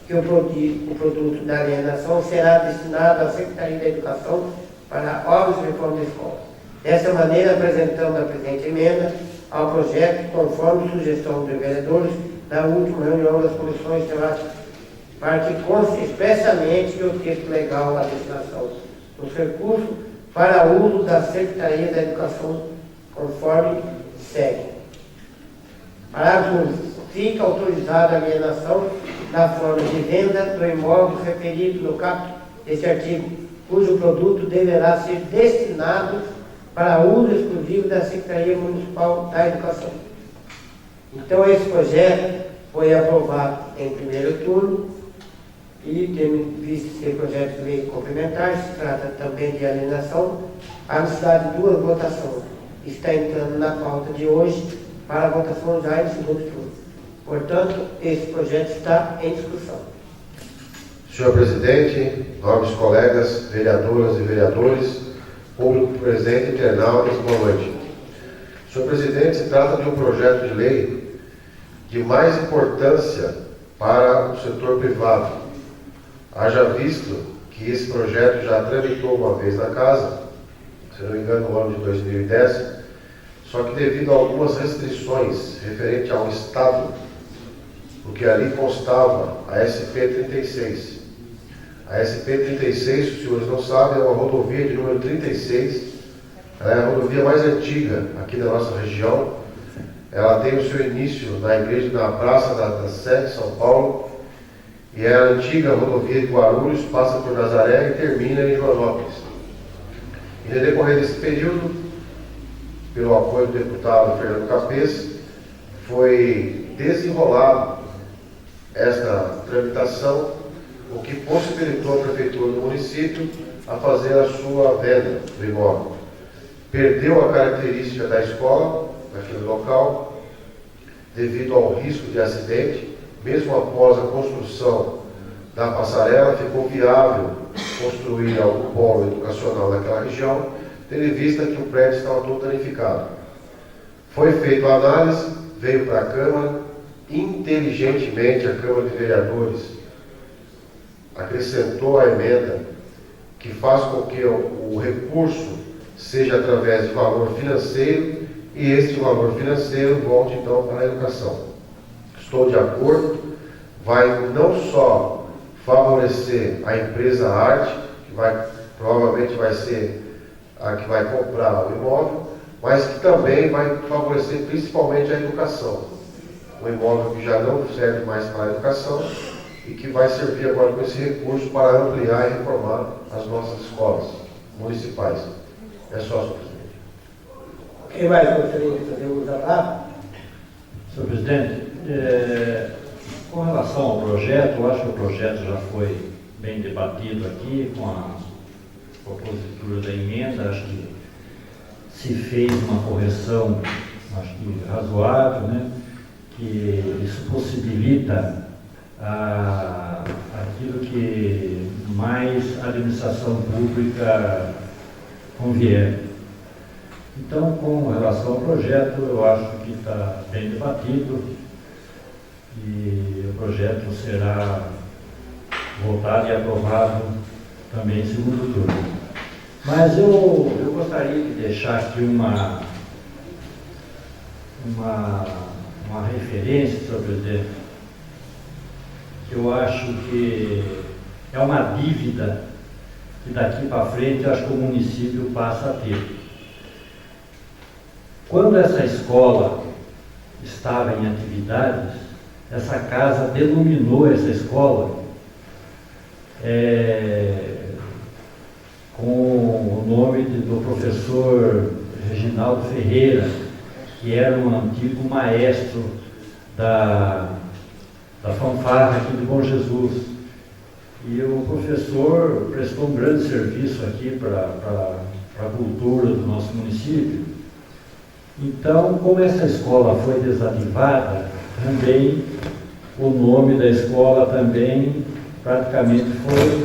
que o produto da alienação será destinado à Secretaria da Educação para obras de reforma da escola. Dessa maneira, apresentamos a presente emenda ao projeto, conforme sugestão dos vereadores na última reunião das comissões temáticas, para que conste expressamente que o texto legal à destinação dos recursos para uso da Secretaria da Educação, conforme segue. Parágrafo 1. Fica autorizada a alienação da forma de venda do imóvel referido no caput deste artigo, cujo produto deverá ser destinado para uso exclusivo da Secretaria Municipal da Educação. Então, esse projeto foi aprovado em primeiro turno e, tendo visto ser projeto de lei complementar, se trata também de alienação, há necessidade de duas votações. Está entrando na pauta de hoje para a votação já em segundo turno. Portanto, esse projeto está em discussão. Senhor presidente, nobres colegas, vereadoras e vereadores, público presente, internautas, boa noite. Senhor presidente, se trata de um projeto de lei de mais importância para o setor privado. Haja visto que esse projeto já tramitou uma vez na casa, se não me engano, no ano de 2010, só que devido a algumas restrições referente ao Estado, porque ali constava a SP-36. A SP-36, se os senhores não sabem, é uma rodovia de número 36, ela é a rodovia mais antiga aqui da nossa região. Ela tem o seu início na igreja, na Praça da Sé, de São Paulo, e é a antiga rodovia de Guarulhos, passa por Nazaré e termina em Joanópolis. E no decorrer desse período, pelo apoio do deputado Fernando Capês, foi desenrolado esta tramitação, o que possibilitou a Prefeitura do município a fazer a sua venda do imóvel. Perdeu a característica da escola, naquele local, devido ao risco de acidente. Mesmo após a construção da passarela, ficou viável construir algum polo educacional naquela região, tendo em vista que o prédio estava todo danificado. Foi feita a análise, veio para a Câmara. Inteligentemente, a Câmara de Vereadores acrescentou a emenda que faz com que o recurso seja através de valor financeiro e este valor financeiro volte então para a educação. Estou de acordo, vai não só favorecer a empresa Arte, que provavelmente vai ser a que vai comprar o imóvel, mas que também vai favorecer principalmente a educação. Um imóvel que já não serve mais para a educação e que vai servir agora com esse recurso para ampliar e reformar as nossas escolas municipais. É só, senhor presidente. Quem mais gostaria de fazer uso da palavra? Senhor presidente, com relação ao projeto, eu acho que o projeto já foi bem debatido aqui com a propositura da emenda. Acho que se fez uma correção, acho que razoável, né? Que isso possibilita aquilo que mais a administração pública convier. Então, com relação ao projeto, eu acho que está bem debatido e o projeto será votado e aprovado também em segundo turno. Mas eu gostaria de deixar aqui uma referência, senhor presidente, que eu acho que é uma dívida que daqui para frente eu acho que o município passa a ter. Quando essa escola estava em atividades, essa casa denominou essa escola com o nome do professor Reginaldo Ferreira, que era um antigo maestro da fanfarra aqui de Bom Jesus. E o professor prestou um grande serviço aqui para a cultura do nosso município. Então, como essa escola foi desativada, também o nome da escola também praticamente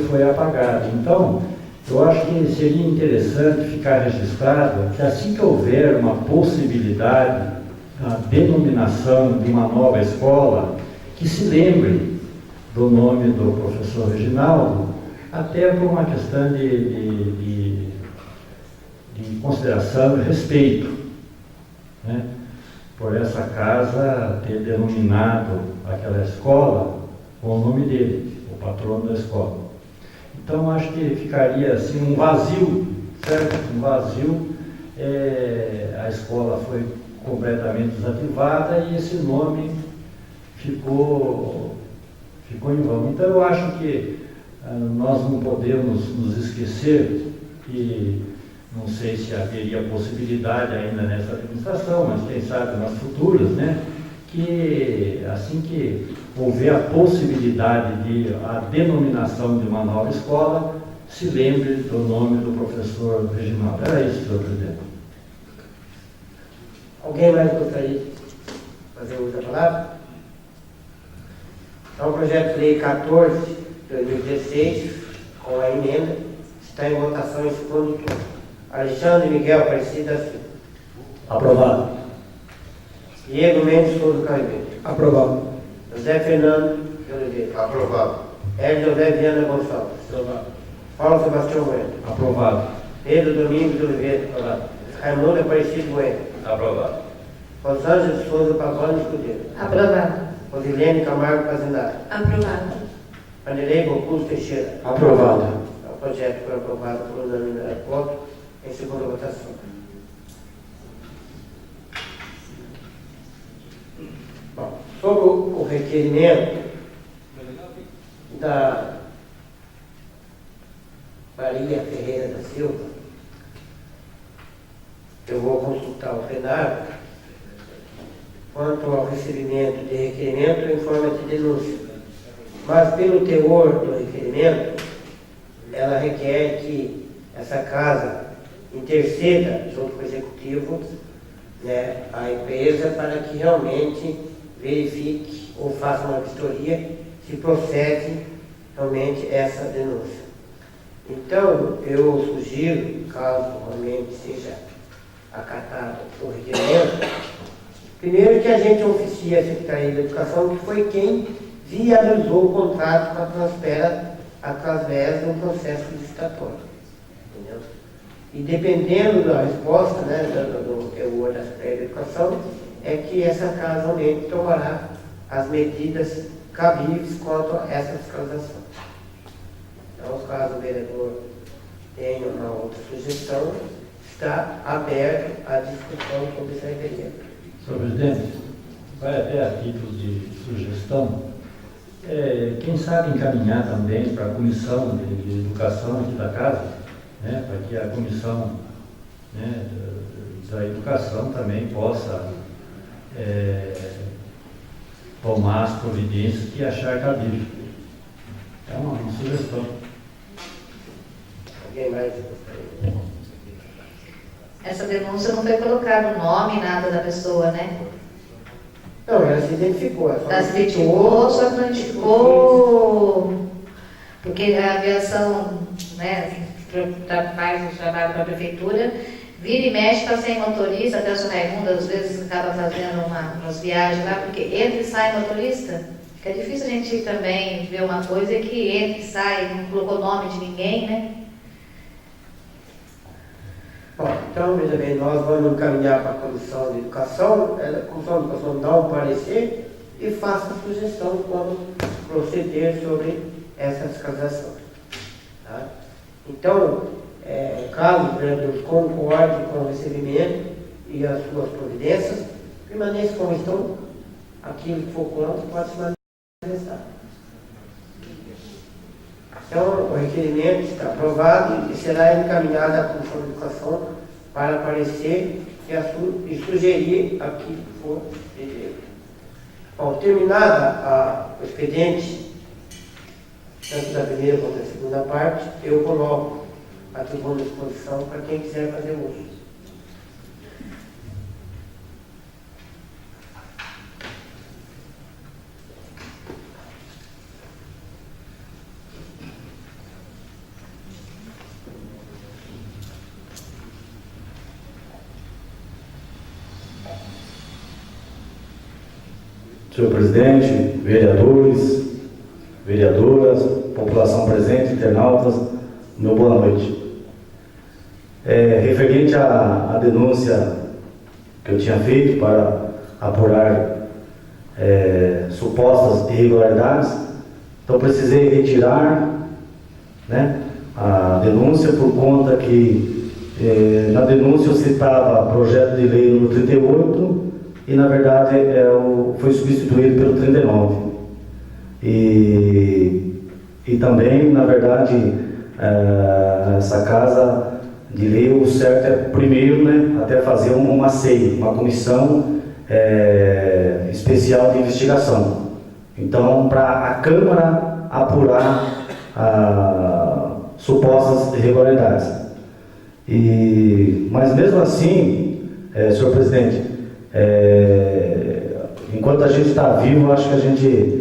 foi apagado. Então, eu acho que seria interessante ficar registrado que assim que houver uma possibilidade, a denominação de uma nova escola, que se lembre do nome do professor Reginaldo, até por uma questão de consideração e respeito, né? Por essa casa ter denominado aquela escola com o nome dele, o patrono da escola. Então, acho que ficaria assim um vazio, certo? Um vazio, a escola foi completamente desativada e esse nome ficou em vão. Então, eu acho que nós não podemos nos esquecer, e não sei se haveria possibilidade ainda nessa administração, mas quem sabe nas futuras, né, que assim que houver a possibilidade de a denominação de uma nova escola, se lembre do nome do professor Reginaldo. Era isso, senhor presidente. Alguém mais gostaria de fazer uso da palavra? Então, o projeto de lei 14 de 2016, com a emenda, está em votação em segundo turno. Alexandre Miguel Aparecido da Silva. Aprovado. Diego Mendes Souza Carneiro. Aprovado. José Fernando de Oliveira. Aprovado. Hélio José Viana Gonçalves. Aprovado. Paulo Sebastião Bueno. Aprovado. Pedro Domingos de Oliveira. Aprovado. Raimundo Aparecido Bueno. Aprovado. Rosângela Souza Pavone Escudeiro. Aprovado. Rosilene Camargo Fazendário. Aprovado. Vanderlei Bocuse Teixeira. Aprovado. O projeto foi aprovado por unanimidade de voto em segunda votação. Bom, sobre o requerimento da Maria Ferreira da Silva, eu vou consultar o plenário quanto ao recebimento de requerimento em forma de denúncia. Mas pelo teor do requerimento, ela requer que essa casa interceda junto com o executivo, né, a empresa, para que realmente verifique ou faça uma vistoria se procede realmente essa denúncia. Então, eu sugiro, caso realmente seja acatado o requerimento, primeiro que a gente oficie a Secretaria da Educação, que foi quem viabilizou o contrato com a Transpera através do processo licitatório. Entendeu? E dependendo da resposta, né, do teor da Secretaria da Educação, é que essa casa realmente tomará as medidas cabíveis quanto a essa fiscalização. Então, caso o vereador tenha uma outra sugestão, está aberto à discussão sobre esse requerimento. Senhor presidente, vai até a título de sugestão, quem sabe encaminhar também para a comissão de educação aqui da casa, né, para que a comissão, né, da educação também possa tomar as providências que achar cabível. É uma sugestão. Alguém mais gostaria? Essa denúncia não foi colocado o nome, nada da pessoa, né? Não, ela se identificou. Ela se identificou, só que não identificou, porque a aviação, né, faz o trabalho para a prefeitura, vira e mexe, está sem motorista, até o seu Raimundo às vezes acaba fazendo umas viagens lá, porque entra e sai motorista. Fica difícil a gente também ver uma coisa que entra e sai, não colocou nome de ninguém, né? Bom, então, veja bem, nós vamos encaminhar para a Comissão de Educação, a Comissão de Educação dá um parecer e faça a sugestão de como proceder sobre essa fiscalização. Tá? Então, caso o vereador concorde com o recebimento e as suas providências, permaneça como estão, aquilo que for contra pode se manifestar. Então, o requerimento está aprovado e será encaminhado à Comissão de Educação para aparecer e sugerir aquilo que for pedido. Bom, terminada o expediente tanto da primeira quanto da segunda parte, eu coloco a tribuna à disposição para quem quiser fazer uso. Senhor presidente, vereadores, vereadoras, população presente, internautas, meu boa noite. Referente à denúncia que eu tinha feito para apurar supostas irregularidades, então precisei retirar, né, a denúncia por conta que na denúncia eu citava projeto de lei número 38 e na verdade foi substituído pelo 39. E também, na verdade, essa casa de lei, o certo é primeiro, né, até fazer uma CEI, uma comissão especial de investigação. Então, para a Câmara apurar supostas irregularidades. Mas mesmo assim, senhor presidente, enquanto a gente está vivo, acho que a gente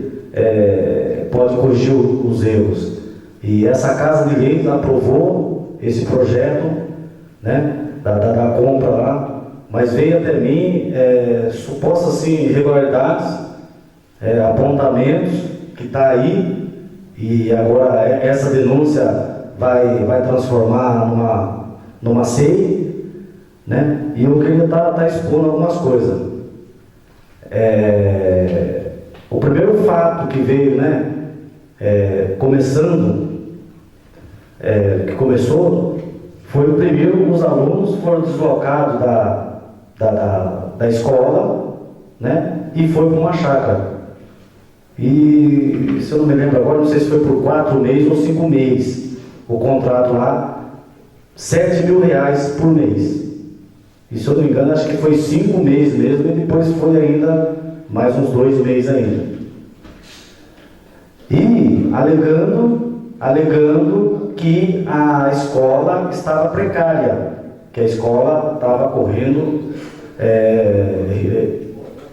pode corrigir os erros. E essa Casa de Lei aprovou esse projeto, né, da compra lá, mas veio até mim supostas assim, irregularidades, apontamentos que está aí, e agora essa denúncia vai transformar numa CEI, né? E eu queria estar expondo algumas coisas. O primeiro fato que veio, né, que começou, foi o primeiro, os alunos foram deslocados da escola, né, e foi para uma chácara. E, se eu não me lembro agora, não sei se foi por 4 meses ou 5 meses, o contrato lá, R$7.000 por mês. E, se eu não me engano, acho que foi 5 meses mesmo, e depois foi ainda mais uns 2 meses ainda. E alegando que a escola estava precária, que a escola estava correndo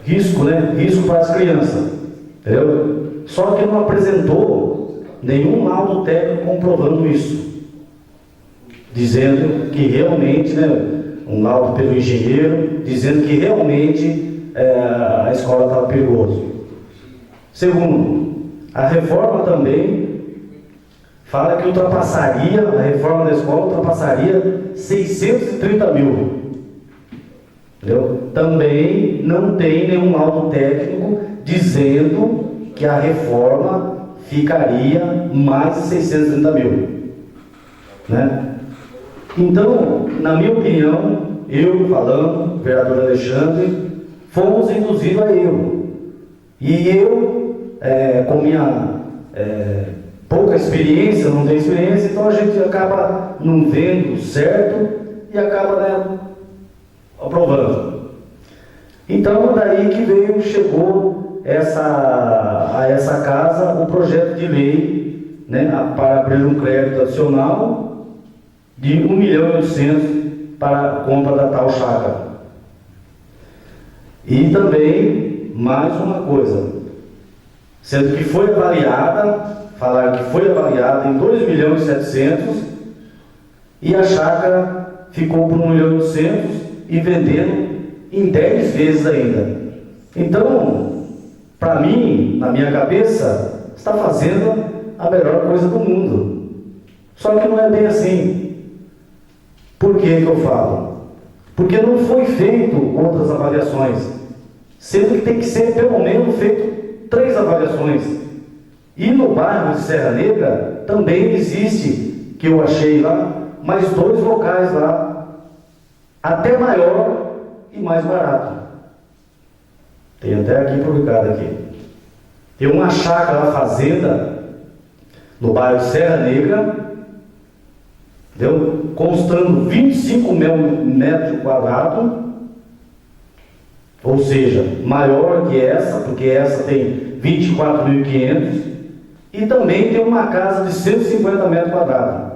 risco, né? Risco para as crianças, entendeu? Só que não apresentou nenhum laudo técnico comprovando isso, dizendo que realmente, né, um laudo pelo engenheiro, dizendo que realmente a escola estava perigosa. Segundo, a reforma também fala que a reforma da escola ultrapassaria 630 mil. Entendeu? Também não tem nenhum laudo técnico dizendo que a reforma ficaria mais de 630 mil. Né? Então, na minha opinião, eu falando, vereador Alexandre, fomos induzidos a erro. E eu, com minha pouca experiência, não tenho experiência, então a gente acaba não vendo certo e acaba, né, aprovando. Então, daí que chegou a essa casa o projeto de lei, né, para abrir um crédito adicional de 1.800.000 para a compra da tal chácara. E também, mais uma coisa, sendo que foi avaliada, falaram que foi avaliada em 2.700.000 e a chácara ficou por 1.800.000 e vendendo em 10 vezes ainda. Então, para mim, na minha cabeça, está fazendo a melhor coisa do mundo. Só que não é bem assim. Por que eu falo? Porque não foi feito outras avaliações, sendo que tem que ser pelo menos feito 3 avaliações. E no bairro de Serra Negra também existe, que eu achei lá, mais 2 locais lá, até maior e mais barato. Tem até aqui publicado aqui. Tem uma chácara, uma fazenda, no bairro de Serra Negra, constando 25 metros quadrados, ou seja, maior que essa, porque essa tem 24.500, e também tem uma casa de 150 metros quadrados.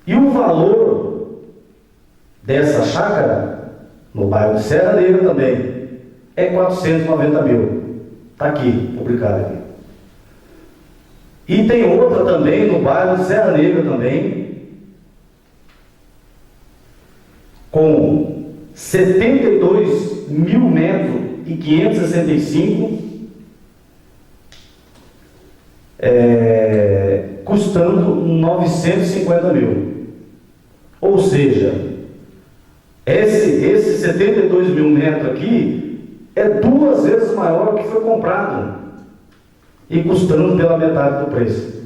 E o valor dessa chácara, no bairro de Serra Negra também, é 490 mil. Está aqui, publicado aqui. E tem outra também no bairro de Serra Negra também, com 72 mil metros e 565, custando 950 mil. Ou seja, esse 72 mil metros aqui é 2 vezes maior que foi comprado e custando pela metade do preço.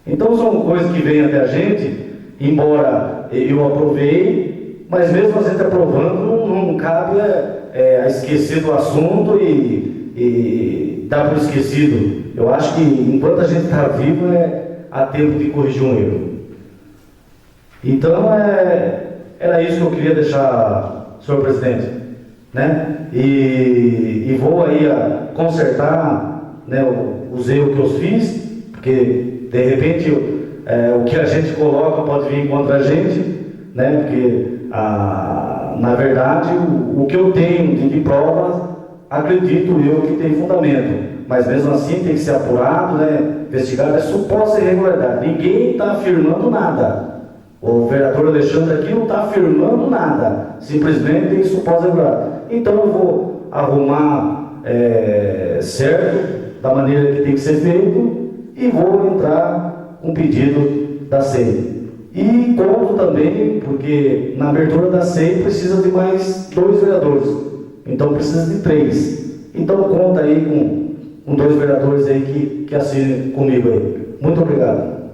Então são coisas que vêm até a gente, embora eu aprovei, mas mesmo a gente aprovando, não cabe a esquecer do assunto e dar por esquecido. Eu acho que enquanto a gente está vivo, há tempo de corrigir um erro. Então, era isso que eu queria deixar, senhor presidente, né? E vou aí consertar, né, os erros que eu fiz, porque de repente o que a gente coloca pode vir contra a gente, né? Porque na verdade o que eu tenho de prova, acredito eu que tem fundamento, mas mesmo assim tem que ser apurado, né? Investigado, é suposta irregularidade. Ninguém está afirmando nada. O vereador Alexandre aqui não está afirmando nada, simplesmente tem suposta irregularidade. Então eu vou arrumar certo, da maneira que tem que ser feito, e vou entrar com pedido da SEI. E conto também, porque na abertura da SEI precisa de mais 2 vereadores, então precisa de 3. Então conta aí com 2 vereadores aí que assinem comigo aí. Muito obrigado.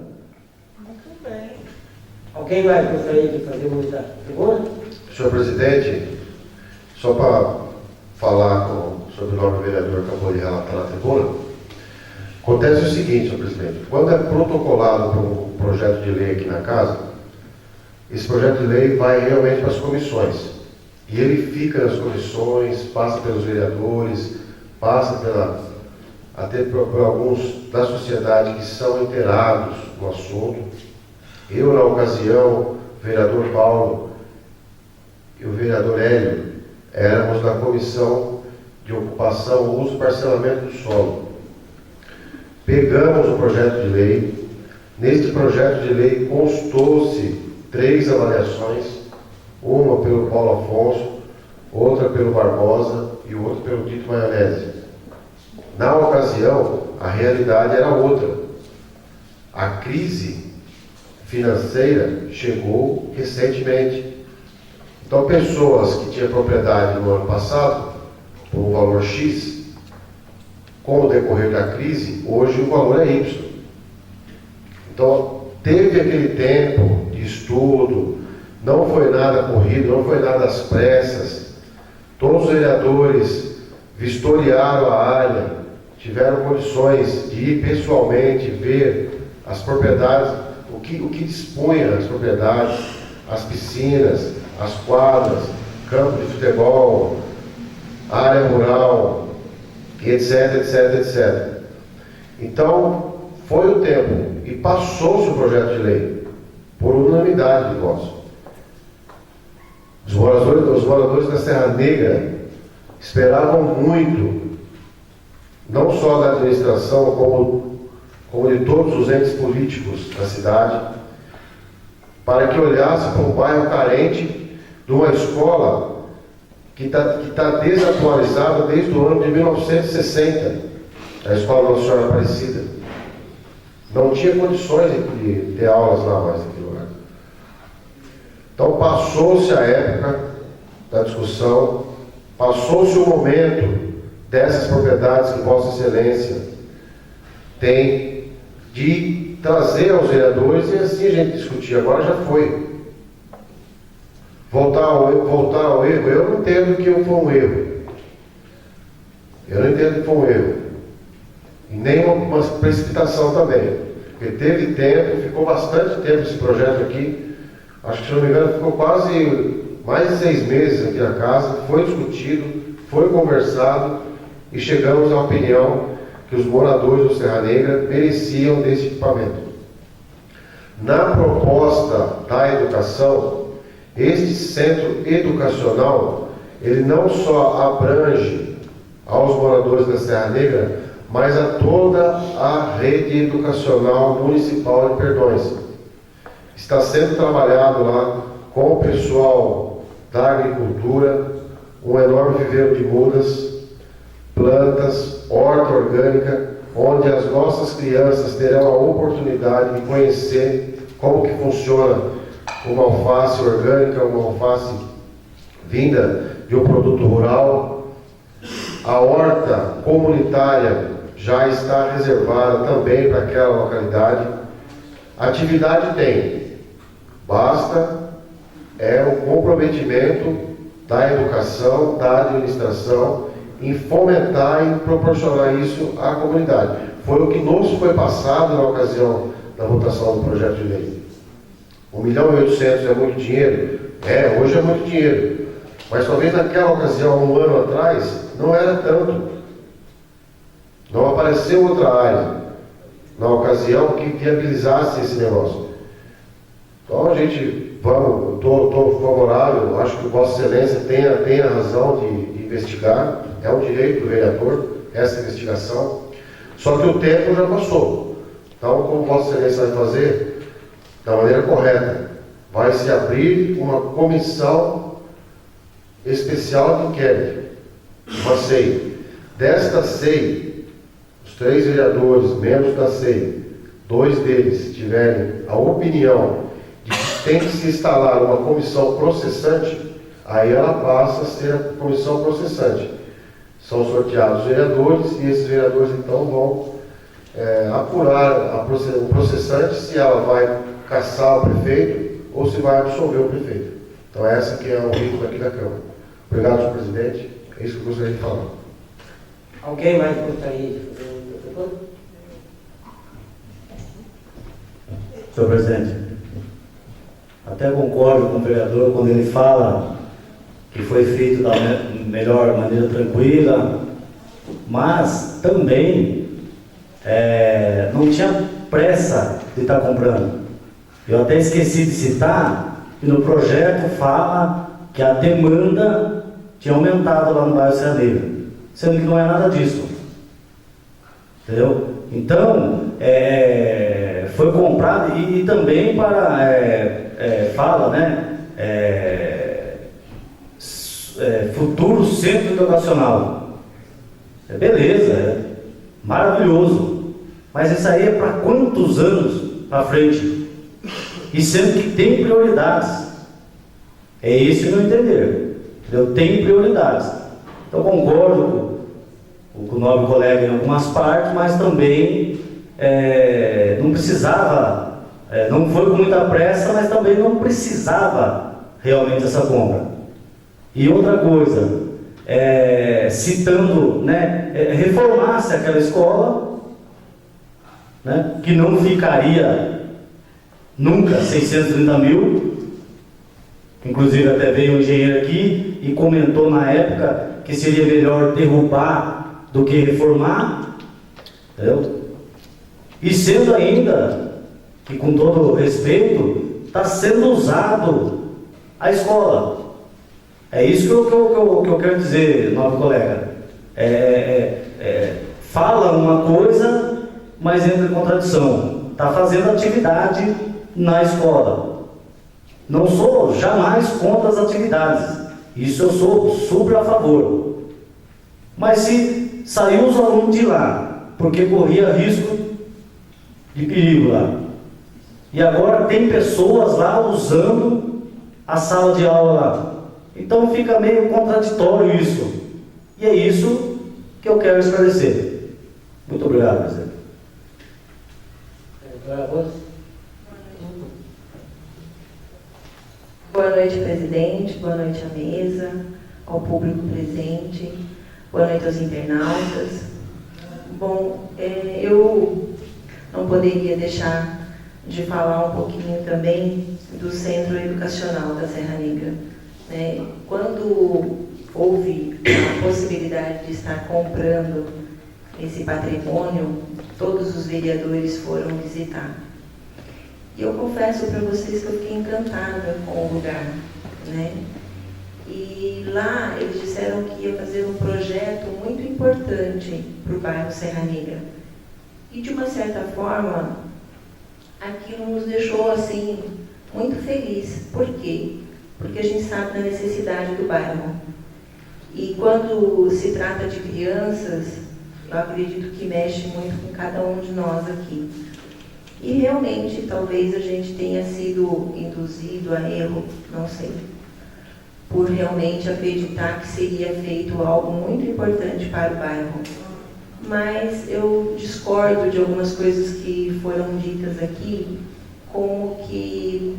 Muito bem. Alguém mais gostaria de fazer muita pergunta? Senhor presidente, só para falar sobre o nome do vereador que acabou de relatar na tribuna, acontece o seguinte, senhor presidente, quando é protocolado um projeto de lei aqui na casa, esse projeto de lei vai realmente para as comissões. E ele fica nas comissões, passa pelos vereadores, passa até por alguns da sociedade que são inteirados no assunto. Eu, na ocasião, o vereador Paulo e o vereador Hélio éramos na comissão de ocupação, uso e parcelamento do solo. Pegamos o projeto de lei. Neste projeto de lei constou-se 3 avaliações, uma pelo Paulo Afonso, outra pelo Barbosa e outra pelo Tito Maionese. Na ocasião, a realidade era outra. A crise financeira chegou recentemente. Então, pessoas que tinham propriedade no ano passado, por um valor X, com o decorrer da crise, hoje o valor é Y. Então, teve aquele tempo de estudo, não foi nada corrido, não foi nada às pressas. Todos os vereadores vistoriaram a área, tiveram condições de ir pessoalmente ver as propriedades, o que dispunha as propriedades, as piscinas, as quadras, campo de futebol, área rural, etc, etc, etc. Então, foi o tempo e passou-se o projeto de lei, por unanimidade de votos. Os moradores da Serra Negra esperavam muito, não só da administração, como de todos os entes políticos da cidade, para que olhasse para um bairro carente de uma escola que está desatualizada desde o ano de 1960, a Escola Nossa Senhora Aparecida. Não tinha condições de ter aulas lá mais naquele lugar. Então passou-se a época da discussão, passou-se o momento dessas propriedades que Vossa Excelência tem de trazer aos vereadores e assim a gente discutir. Agora já foi. Voltar ao erro, eu não entendo que foi um erro. Eu não entendo que foi um erro. E nem uma precipitação também. Porque teve tempo, ficou bastante tempo esse projeto aqui. Acho que, se não me engano, ficou quase mais de 6 meses aqui na casa. Foi discutido, foi conversado e chegamos à opinião que os moradores do Serra Negra mereciam desse equipamento. Na proposta da educação, este centro educacional, ele não só abrange aos moradores da Serra Negra, mas a toda a rede educacional municipal de Perdões. Está sendo trabalhado lá com o pessoal da agricultura, um enorme viveiro de mudas, plantas, horta orgânica, onde as nossas crianças terão a oportunidade de conhecer como que funciona uma alface orgânica, uma alface vinda de um produto rural. A horta comunitária já está reservada também para aquela localidade. Atividade tem, basta o comprometimento da educação, da administração, em fomentar e proporcionar isso à comunidade. Foi o que nos foi passado na ocasião da votação do projeto de lei. 1,8 milhão é muito dinheiro? Hoje é muito dinheiro. Mas talvez naquela ocasião, um ano atrás, não era tanto. Não apareceu outra área na ocasião que viabilizasse esse negócio. Então a gente, estou favorável, acho que Vossa Excelência tem a razão de investigar, é um direito do vereador essa investigação, só que o tempo já passou. Então, como Vossa Excelência vai fazer, da maneira correta, vai se abrir uma comissão especial de inquérito, uma SEI. Desta SEI, os 3 vereadores, membros da SEI, 2 deles tiverem a opinião de que tem que se instalar uma comissão processante, aí ela passa a ser a comissão processante. São sorteados os vereadores e esses vereadores então vão apurar o processante se ela vai caçar o prefeito ou se vai absolver o prefeito. Então essa que é o ritmo aqui da Câmara. Obrigado, senhor presidente. É isso que eu gostaria de falar. Alguém mais gostaria de fazer uma pergunta? Senhor presidente, até concordo com o vereador quando ele fala que foi feito da melhor maneira tranquila, mas também não tinha pressa de estar comprando. Eu até esqueci de citar que no projeto fala que a demanda tinha aumentado lá no bairro Serra Negra, sendo que não é nada disso. Entendeu? Então, foi comprado e também fala, né? Futuro centro educacional. Beleza, maravilhoso. Mas isso aí é para quantos anos para frente? E sendo que tem prioridades. É isso que não entenderam. Tem prioridades. Então concordo com o nobre colega em algumas partes, mas também não precisava, não foi com muita pressa, mas também não precisava realmente essa compra. E outra coisa, citando, né, reformasse aquela escola, né, que não ficaria nunca 630 mil, inclusive até veio um engenheiro aqui e comentou na época que seria melhor derrubar do que reformar, entendeu? E sendo ainda, que com todo respeito, está sendo usado a escola. É isso que eu quero dizer, nobre colega. Fala uma coisa, mas entra em contradição. Está fazendo atividade na escola. Não sou jamais contra as atividades. Isso eu sou super a favor. Mas se saiu os alunos de lá, porque corria risco de perigo lá, e agora tem pessoas lá usando a sala de aula lá, então fica meio contraditório isso. E é isso que eu quero esclarecer. Muito obrigado, presidente. Boa noite, presidente. Boa noite à mesa, ao público presente. Boa noite aos internautas. Bom, eu não poderia deixar de falar um pouquinho também do Centro Educacional da Serra Negra. Quando houve a possibilidade de estar comprando esse patrimônio, todos os vereadores foram visitar. E eu confesso para vocês que eu fiquei encantada com o lugar, né? E lá eles disseram que ia fazer um projeto muito importante para o bairro Serra Negra. E de uma certa forma, aquilo nos deixou assim muito feliz. Por quê? Porque a gente sabe da necessidade do bairro. E quando se trata de crianças, eu acredito que mexe muito com cada um de nós aqui. E realmente, talvez a gente tenha sido induzido a erro, não sei, por realmente acreditar que seria feito algo muito importante para o bairro. Mas eu discordo de algumas coisas que foram ditas aqui, como que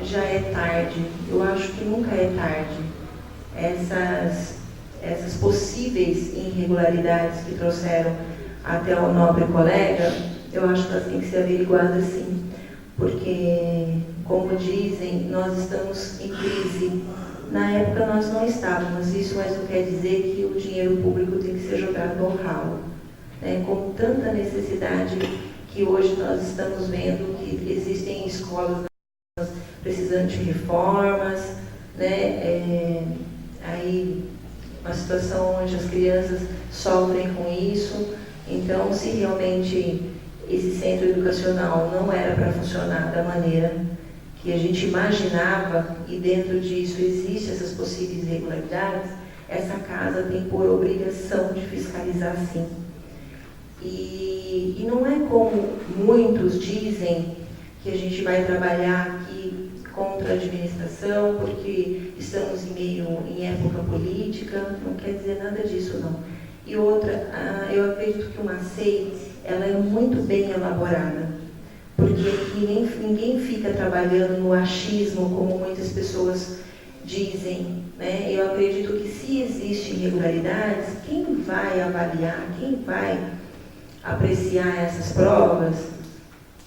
já é tarde. Eu acho que nunca é tarde. Essas possíveis irregularidades que trouxeram até o nobre colega, eu acho que elas têm que ser averiguadas sim. Porque, como dizem, nós estamos em crise. Na época nós não estávamos, isso mas não quer dizer que o dinheiro público tem que ser jogado ao ralo. Né? Com tanta necessidade que hoje nós estamos vendo que existem escolas precisando de reformas, né? Aí uma situação onde as crianças sofrem com isso. Então, se realmente esse centro educacional não era para funcionar da maneira que a gente imaginava, e dentro disso existem essas possíveis irregularidades, essa casa tem por obrigação de fiscalizar sim. E não é como muitos dizem que a gente vai trabalhar aqui contra a administração porque estamos em época política, não quer dizer nada disso não. E outra, eu acredito que uma SEI, ela é muito bem elaborada, porque aqui ninguém fica trabalhando no achismo como muitas pessoas dizem, né? Eu acredito que se existem irregularidades, quem vai avaliar, quem vai apreciar essas provas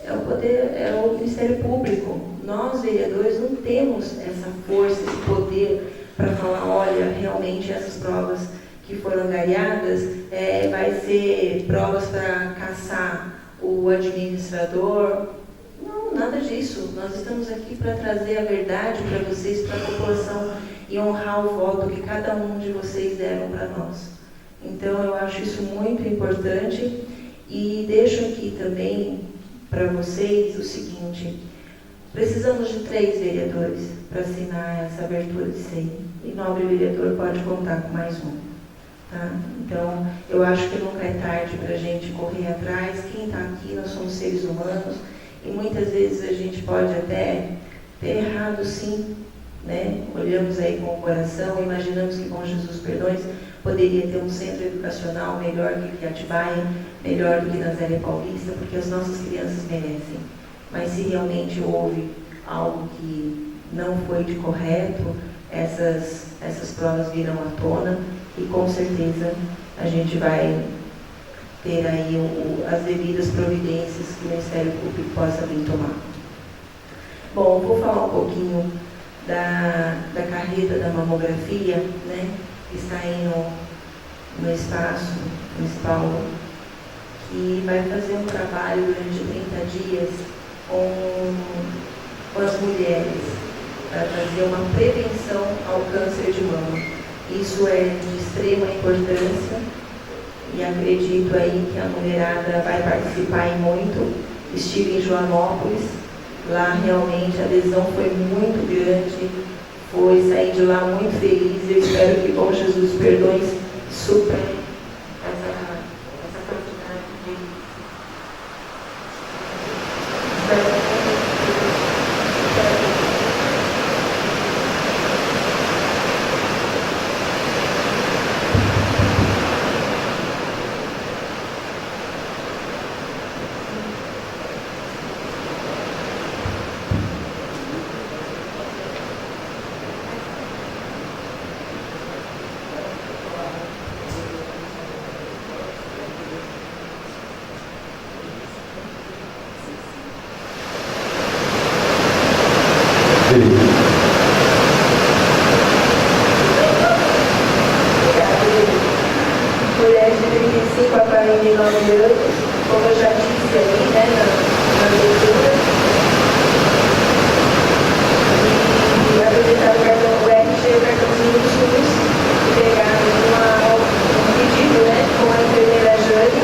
é o Ministério Público. Nós, vereadores, não temos essa força, esse poder para falar, olha, realmente essas provas que foram angariadas vai ser provas para caçar o administrador. Não, nada disso. Nós estamos aqui para trazer a verdade para vocês, para a população, e honrar o voto que cada um de vocês deram para nós. Então, eu acho isso muito importante e deixo aqui também para vocês o seguinte: precisamos de 3 vereadores para assinar essa abertura de SEI. E nobre vereador pode contar com mais um. Tá? Então, eu acho que nunca é tarde para a gente correr atrás. Quem está aqui, nós somos seres humanos e muitas vezes a gente pode até ter errado sim, né? Olhamos aí com o coração, imaginamos que com Jesus Perdões poderia ter um centro educacional melhor que Atibaia, melhor do que Nazaré Paulista, porque as nossas crianças merecem. Mas se realmente houve algo que não foi de correto, essas provas virão à tona e com certeza a gente vai ter aí as devidas providências que o Ministério Público possa vir tomar. Bom, vou falar um pouquinho da carreta da mamografia, né, que está aí no espaço municipal, que vai fazer um trabalho durante 30 dias com as mulheres, para fazer uma prevenção ao câncer de mama. Isso é de extrema importância e acredito aí que a mulherada vai participar em muito. Estive em Joanópolis, lá realmente a adesão foi muito grande, saí de lá muito feliz. Eu espero que com Jesus Perdões supra essa quantidade de... Mulheres de 35 a 49 39 anos, como eu já disse ali, né, na leitura. E apresentar o cartão, o RG, o cartãozinho do SUS, pegar um pedido, né, com a enfermeira Jane,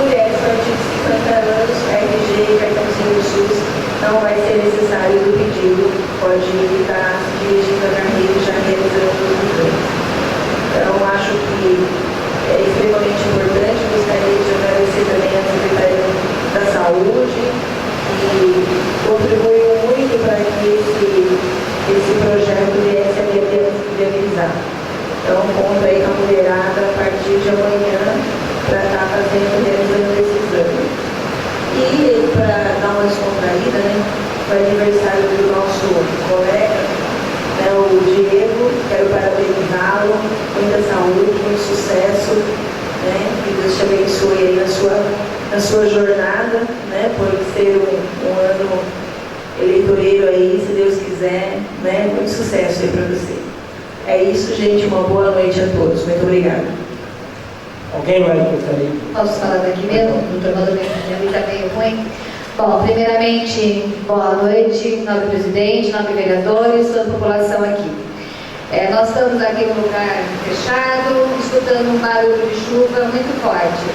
mulheres a partir de 50 anos, RG e cartãozinho do SUS, não vai ser necessário do pedido, pode estar se dirigindo a carreira e já realizando os exames. Então, acho que é extremamente importante. Gostaria de agradecer também à Secretaria da Saúde, que contribuiu muito para que esse projeto viesse a viabilizar. Então, conto aí com a mulherada a partir de amanhã para estar realizando esse exame. E para dar uma descontraída, né, o aniversário do nosso colega, né, o Diego, quero parabenizá-lo, muita saúde, muito sucesso, né, que Deus te abençoe aí na sua jornada, né, por ser um ano eleitoreiro aí, se Deus quiser, né, muito sucesso aí para você. É isso, gente, uma boa noite a todos, muito obrigada. Alguém mais gostaria? Posso falar daqui mesmo? Doutor Valdomiro, minha vida é meio ruim. Bom, primeiramente, boa noite, nobre presidente, nobre vereadores, toda a população aqui. Nós estamos aqui num lugar fechado, escutando um barulho de chuva muito forte.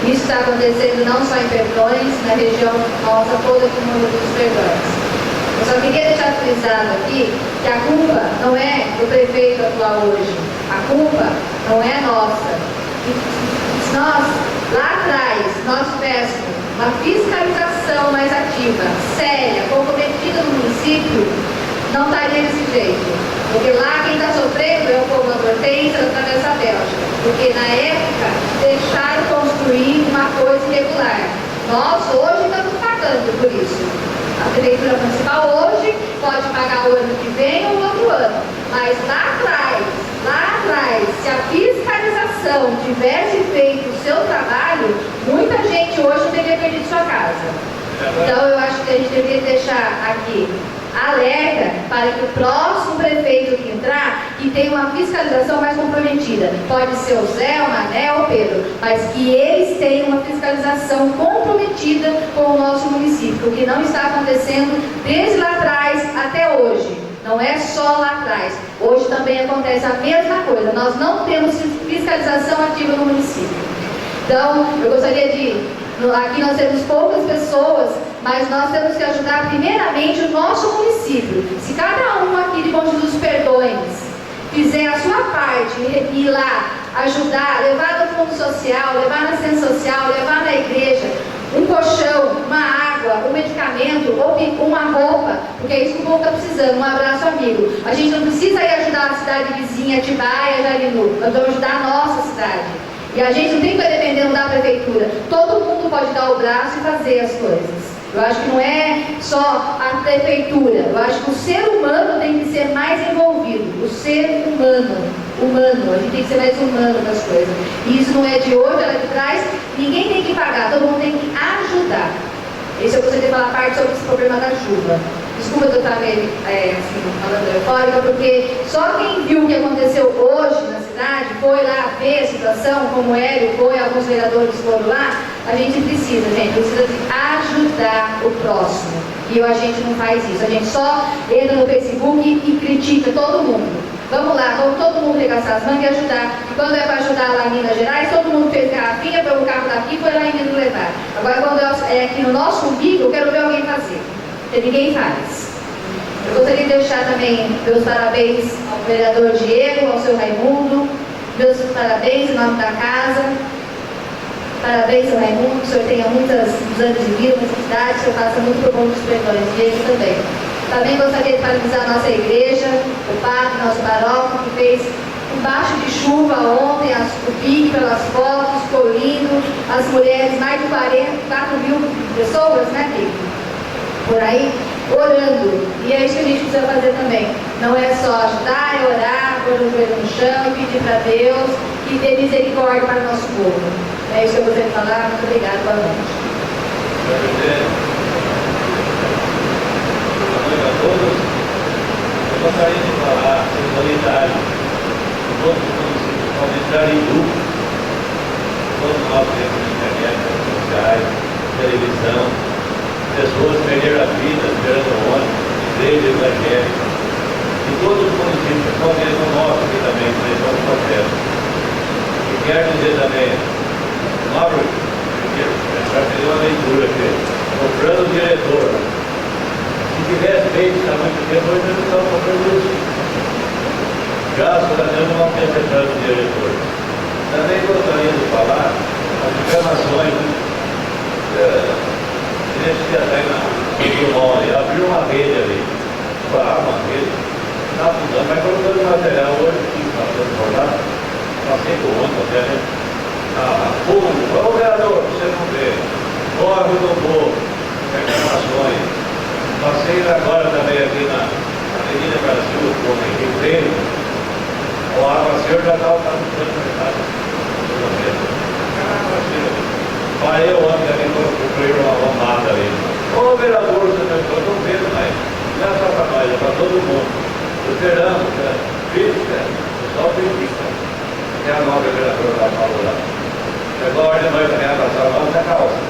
Isso está acontecendo não só em Perdões, na região nossa toda aqui no mundo dos Perdões. Eu só queria deixar frisado aqui que a culpa não é do prefeito atual hoje, a culpa não é nossa. Se nós, lá atrás, nós tivéssemos uma fiscalização mais ativa, séria, comprometida no município, não estaria desse jeito. Porque lá quem está sofrendo é o povo nordestino através da Bélgica. Porque na época deixaram construir uma coisa irregular. Nós hoje estamos pagando por isso. A Prefeitura Municipal hoje pode pagar o ano que vem ou o outro ano. Mas lá atrás, se a fiscalização tivesse feito o seu trabalho, muita gente hoje não teria perdido sua casa. Então eu acho que a gente deveria deixar aqui alerta para que o próximo prefeito que entrar, que tenha uma fiscalização mais comprometida. Pode ser o Zé, o Mané ou o Pedro, mas que eles tenham uma fiscalização comprometida com o nosso município, o que não está acontecendo desde lá atrás até hoje. Não é só lá atrás. Hoje também acontece a mesma coisa. Nós não temos fiscalização ativa no município. Então, eu gostaria de... Aqui nós temos poucas pessoas, mas nós temos que ajudar primeiramente o nosso município. Se cada um aqui de Bom Jesus dos Perdões fizer a sua parte e ir lá ajudar, levar no fundo social, levar na assistência social, levar na igreja, um colchão, uma água, um medicamento, ou uma roupa, porque é isso que o povo está precisando, um abraço amigo. A gente não precisa ir ajudar a cidade vizinha, Atibaia, Jarinu, nós vamos ajudar a nossa cidade. E a gente não tem que ficar dependendo da prefeitura. Todo mundo pode dar o braço e fazer as coisas. Eu acho que não é só a prefeitura. Eu acho que o ser humano tem que ser mais envolvido. O ser humano. A gente tem que ser mais humano nas coisas. E isso não é de hoje, é de trás. Ninguém tem que pagar, todo mundo tem que ajudar. Esse eu gostaria de falar parte sobre esse problema da chuva. Desculpa eu estar meio falando eufórica, porque só quem viu o que aconteceu hoje na cidade foi lá ver a situação, como o Hélio foi, alguns vereadores foram lá. A gente precisa de ajudar o próximo. E a gente não faz isso, a gente só entra no Facebook e critica todo mundo. Vamos lá, vamos todo mundo regaçar as mangas e ajudar. E quando é para ajudar lá em Minas Gerais, todo mundo fez garrafinha, pegou o carro daqui e foi lá em Minas levar. Agora, quando é aqui no nosso umbigo, eu quero ver alguém fazer. Porque ninguém faz. Eu gostaria de deixar também meus parabéns ao vereador Diego, ao seu Raimundo, meus parabéns em nome da casa. Parabéns ao Raimundo, que o senhor tenha muitos anos de vida nessa cidade, que o senhor faça muito por bom dos Perdões, Diego também. Também gostaria de parabenizar a nossa igreja, o padre, nosso paróquio, que fez embaixo de chuva ontem, o pique pelas fotos, ficou lindo, as mulheres, mais de 4 mil pessoas, né, Pique? Por aí, orando. E é isso que a gente precisa fazer também. Não é só ajudar, é orar, pôr o joelho no chão e pedir para Deus que dê misericórdia para o nosso povo. É isso que eu gostaria de falar. Muito obrigada, boa noite. Boa noite a todos. Eu gostaria de falar sobre solidário. Todos os municípios podem entrar em grupo. Todos nós temos quero dizer também, Mauro, já fiz uma leitura aqui, o plano diretor. Se tivesse feito isso há muito tempo, hoje não estava fazendo isso. Graças a Deus não tem esse plano diretor. Também gostaria de falar as reclamações. Esse dia até abriu uma rede ali. Uma rede. Está afundando, mas colocando material hoje, que está sendo por lá. Passei com ontem até, né? Fundo, ô vereador, você não vê. Corre do povo, reclamações. Passei agora também aqui na Avenida Brasil, com o Henrique Freire. O água seca já estava ficando mercado. Parei o ano também para cumprir uma lombada ali. Ô vereador, você não vê mais. Não é só para nós, é para todo mundo. Esperamos, crítica, o pessoal critica. Tem a nova vereadora da Paulo lá. Chegou a hora de nós também abraçar a nossa calça.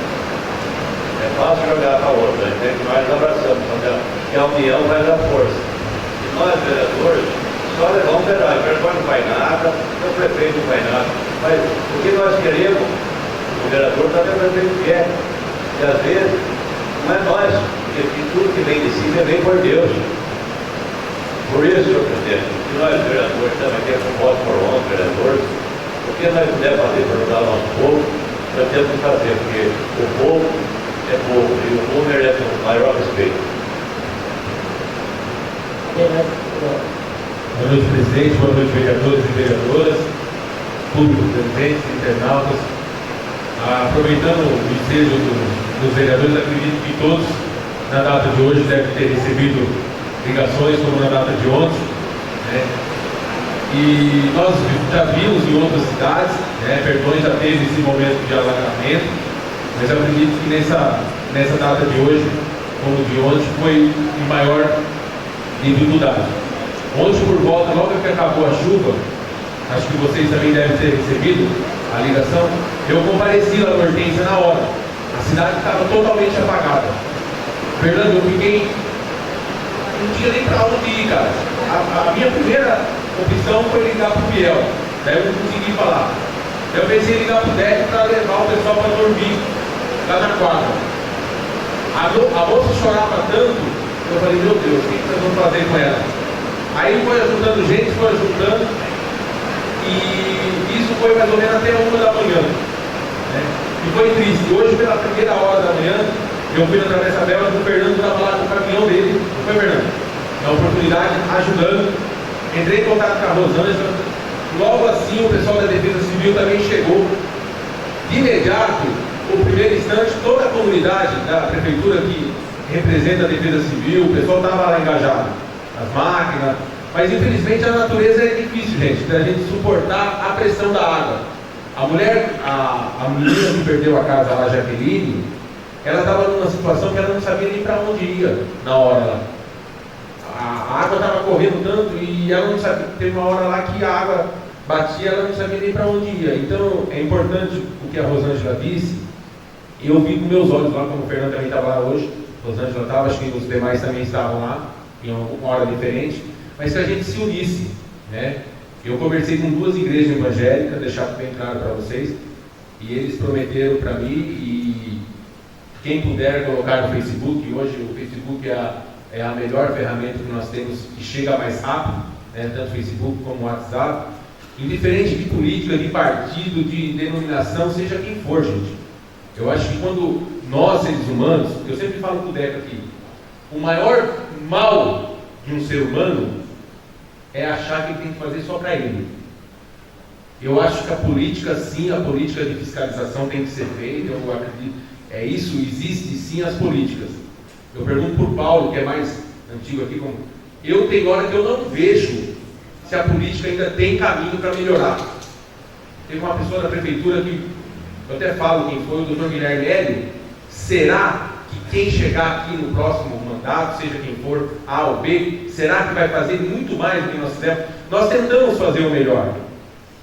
É fácil jogar para a outra, a gente nós abraçamos, porque a união faz a força. E nós, vereadores, só levamos pedaço, o vereador não faz nada, o prefeito não faz nada. Mas o que nós queremos, o vereador também o prefeito quer. E às vezes, não é nós, porque tudo que vem de cima vem por Deus. Por isso, senhor presidente, que nós, vereadores, também temos um voto por 11 vereadores, o que nós pudermos fazer para ajudar o nosso povo, nós temos que fazer, porque o povo é povo e o povo merece o maior respeito. Boa noite, presidente, boa noite, vereadores e vereadoras, público presentes, internautas. Aproveitando o ensejo dos vereadores, acredito que todos, na data de hoje, devem ter recebido ligações como na data de ontem, né? E nós já vimos em outras cidades, né? Perdões já teve esse momento de alagamento, mas eu acredito que nessa data de hoje, como de ontem, foi em maior dificuldade. Ontem, por volta, logo que acabou a chuva, acho que vocês também devem ter recebido a ligação, eu compareci lá na Hortência na hora. A cidade estava totalmente apagada. Fernando, eu fiquei... não tinha nem para onde ir, cara. A minha primeira opção foi ligar para o Biel. Daí eu não consegui falar. Eu pensei em ligar para o Deck para levar o pessoal para dormir lá na quadra. A moça chorava tanto, eu falei, meu Deus, o que nós vamos fazer com ela? Aí foi ajudando gente, foi ajudando, e isso foi mais ou menos até 1 da manhã, né? E foi triste. Hoje, pela primeira hora da manhã, eu fui na Travessa Bela, o Fernando estava lá com o caminhão dele, não foi, Fernando? Na oportunidade, ajudando. Entrei em contato com a Rosângela. Logo assim, o pessoal da Defesa Civil também chegou. De imediato, no primeiro instante, toda a comunidade da prefeitura que representa a Defesa Civil, o pessoal estava lá engajado. As máquinas. Mas, infelizmente, a natureza é difícil, gente, da gente suportar a pressão da água. A mulher, a menina que perdeu a casa lá, Jaqueline, ela estava numa situação que ela não sabia nem para onde ia na hora lá. A água estava correndo tanto e ela não sabia. Teve uma hora lá que a água batia, ela não sabia nem para onde ia. Então é importante o que a Rosângela disse. E eu vi com meus olhos lá, como o Fernando também estava lá hoje. A Rosângela estava, acho que os demais também estavam lá, em uma hora diferente. Mas que a gente se unisse, né? Eu conversei com 2 igrejas evangélicas, deixar bem claro para vocês. E eles prometeram para mim, e quem puder colocar no Facebook, hoje o Facebook é a melhor ferramenta que nós temos, que chega mais rápido, né, tanto Facebook como WhatsApp, indiferente de política, de partido, de denominação, seja quem for, gente. Eu acho que quando nós, seres humanos, eu sempre falo com o Deca aqui, o maior mal de um ser humano é achar que ele tem que fazer só para ele. Eu acho que a política, sim, a política de fiscalização tem que ser feita, eu acredito, isso, existe sim as políticas. Eu pergunto para o Paulo, que é mais antigo aqui, tem hora que eu não vejo se a política ainda tem caminho para melhorar. Teve uma pessoa da prefeitura que, eu até falo quem foi, o Dr. Guilherme Hélio. Será que quem chegar aqui no próximo mandato, seja quem for, A ou B, será que vai fazer muito mais do que nós fizemos? Nós tentamos fazer o melhor.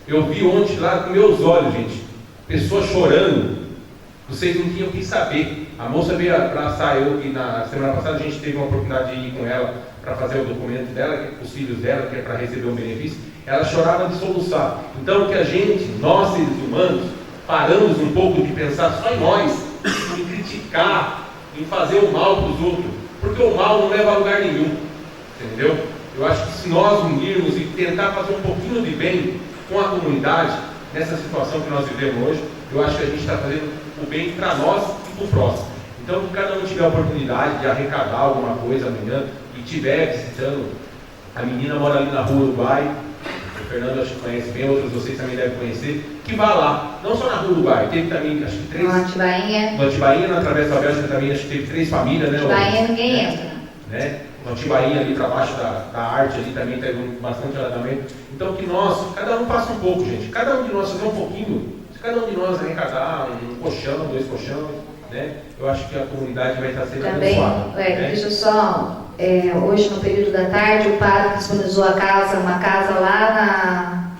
Eu vi ontem lá com meus olhos, gente, pessoas chorando. Vocês não tinham que saber. A A moça veio abraçar eu, que na semana passada a gente teve uma oportunidade de ir com ela para fazer o documento dela, os filhos dela, que é para receber um benefício. Ela chorava de soluçar. Então, que a gente, nós seres humanos, paramos um pouco de pensar só em nós, em criticar, em fazer o mal para os outros, porque o mal não leva a lugar nenhum, entendeu? Eu acho que se nós unirmos e tentar fazer um pouquinho de bem com a comunidade, nessa situação que nós vivemos hoje, eu acho que a gente está fazendo o bem para nós e para o próximo. Então, se cada um tiver a oportunidade de arrecadar alguma coisa amanhã e estiver visitando, a menina mora ali na Rua Uruguai, o Fernando acho que conhece bem, outros vocês também devem conhecer, que vá lá, não só na Rua Uruguai, teve também, acho que 3... No Atibainha. No Atibainha, na Travessa da Bélgica também, acho que teve 3 famílias, né? Atibainha ninguém entra. Né? No Atibainha ali para baixo da arte ali também teve bastante alagamento. Então que nós, cada um faça um pouco, gente. Cada um de nós fazer um pouquinho, se cada um de nós arrecadar um colchão, 2 colchões, né? Eu acho que a comunidade vai estar sendo também, abençoada. Né? deixa eu só, hoje no período da tarde, o padre disponibilizou uma casa lá na,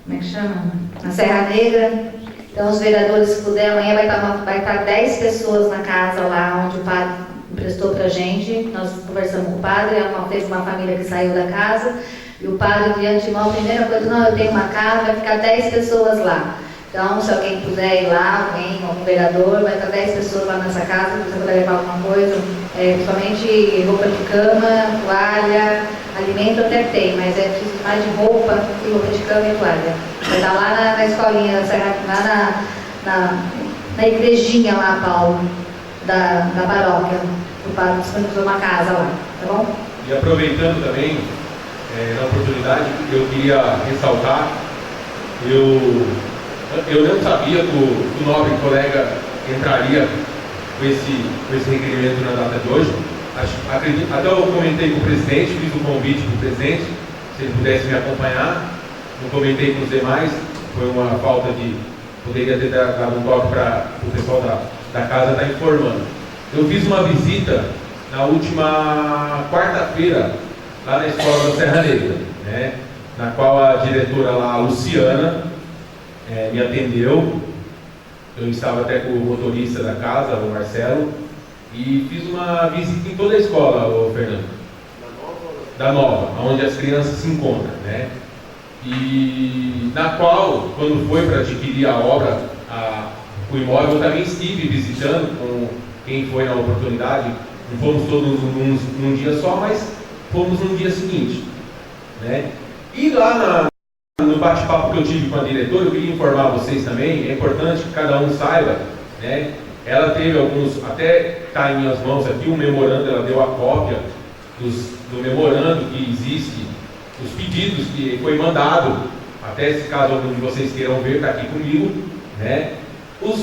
como é que chama? Na Serra Negra. Então os vereadores, se puder, amanhã vai estar 10 pessoas na casa lá onde o padre emprestou pra gente. Nós conversamos com o padre, fez uma família que saiu da casa, e o padre de antemão, a primeira coisa, não, eu tenho uma casa, vai ficar 10 pessoas lá. Então, se alguém puder ir lá, algum vereador, vai estar 10 pessoas lá nessa casa, se você puder levar alguma coisa, principalmente roupa de cama, toalha, alimento até tem, mas é preciso mais de roupa e roupa de cama e toalha. Vai estar lá na escolinha, lá na igrejinha lá, Paulo, da paróquia. O padre disponibilizou uma casa lá, tá bom? E aproveitando também, na oportunidade, eu queria ressaltar, eu não sabia que o nobre colega entraria com esse requerimento na data de hoje. Acredito, até eu comentei com o presidente, fiz um convite para o presidente, se ele pudesse me acompanhar. Não comentei com os demais, foi uma falta de... Poderia ter dado um toque para o pessoal da casa estar informando. Eu fiz uma visita na última quarta-feira, lá na escola da Serra Negra, né, na qual a diretora lá, a Luciana, me atendeu. Eu estava até com o motorista da casa, o Marcelo, e fiz uma visita em toda a escola, o Fernando. Da Nova, onde as crianças se encontram, né? E na qual, quando foi para adquirir a obra, o imóvel, eu também estive visitando com quem foi na oportunidade. Não fomos todos num dia só, mas fomos no dia seguinte, né? E lá no bate-papo que eu tive com a diretora, eu queria informar vocês também, é importante que cada um saiba, né? Ela teve alguns, até está em minhas mãos aqui, um memorando, ela deu a cópia do memorando que existe, os pedidos que foi mandado, até se caso algum de vocês queiram ver, está aqui comigo, né? Os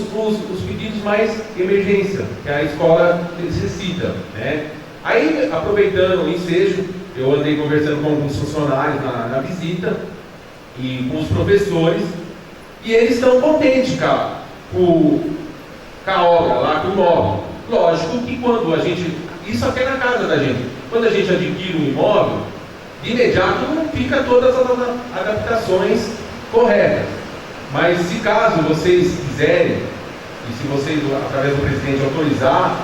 pedidos mais emergência, que a escola necessita, né? Aí, aproveitando o ensejo, eu andei conversando com alguns funcionários na visita, e com os professores, e eles estão contentes com a obra lá, com o imóvel. Lógico que quando a gente, isso aqui é na casa da gente, quando a gente adquire um imóvel, de imediato não fica todas as adaptações corretas, mas se caso vocês quiserem, e se vocês, através do presidente, autorizar,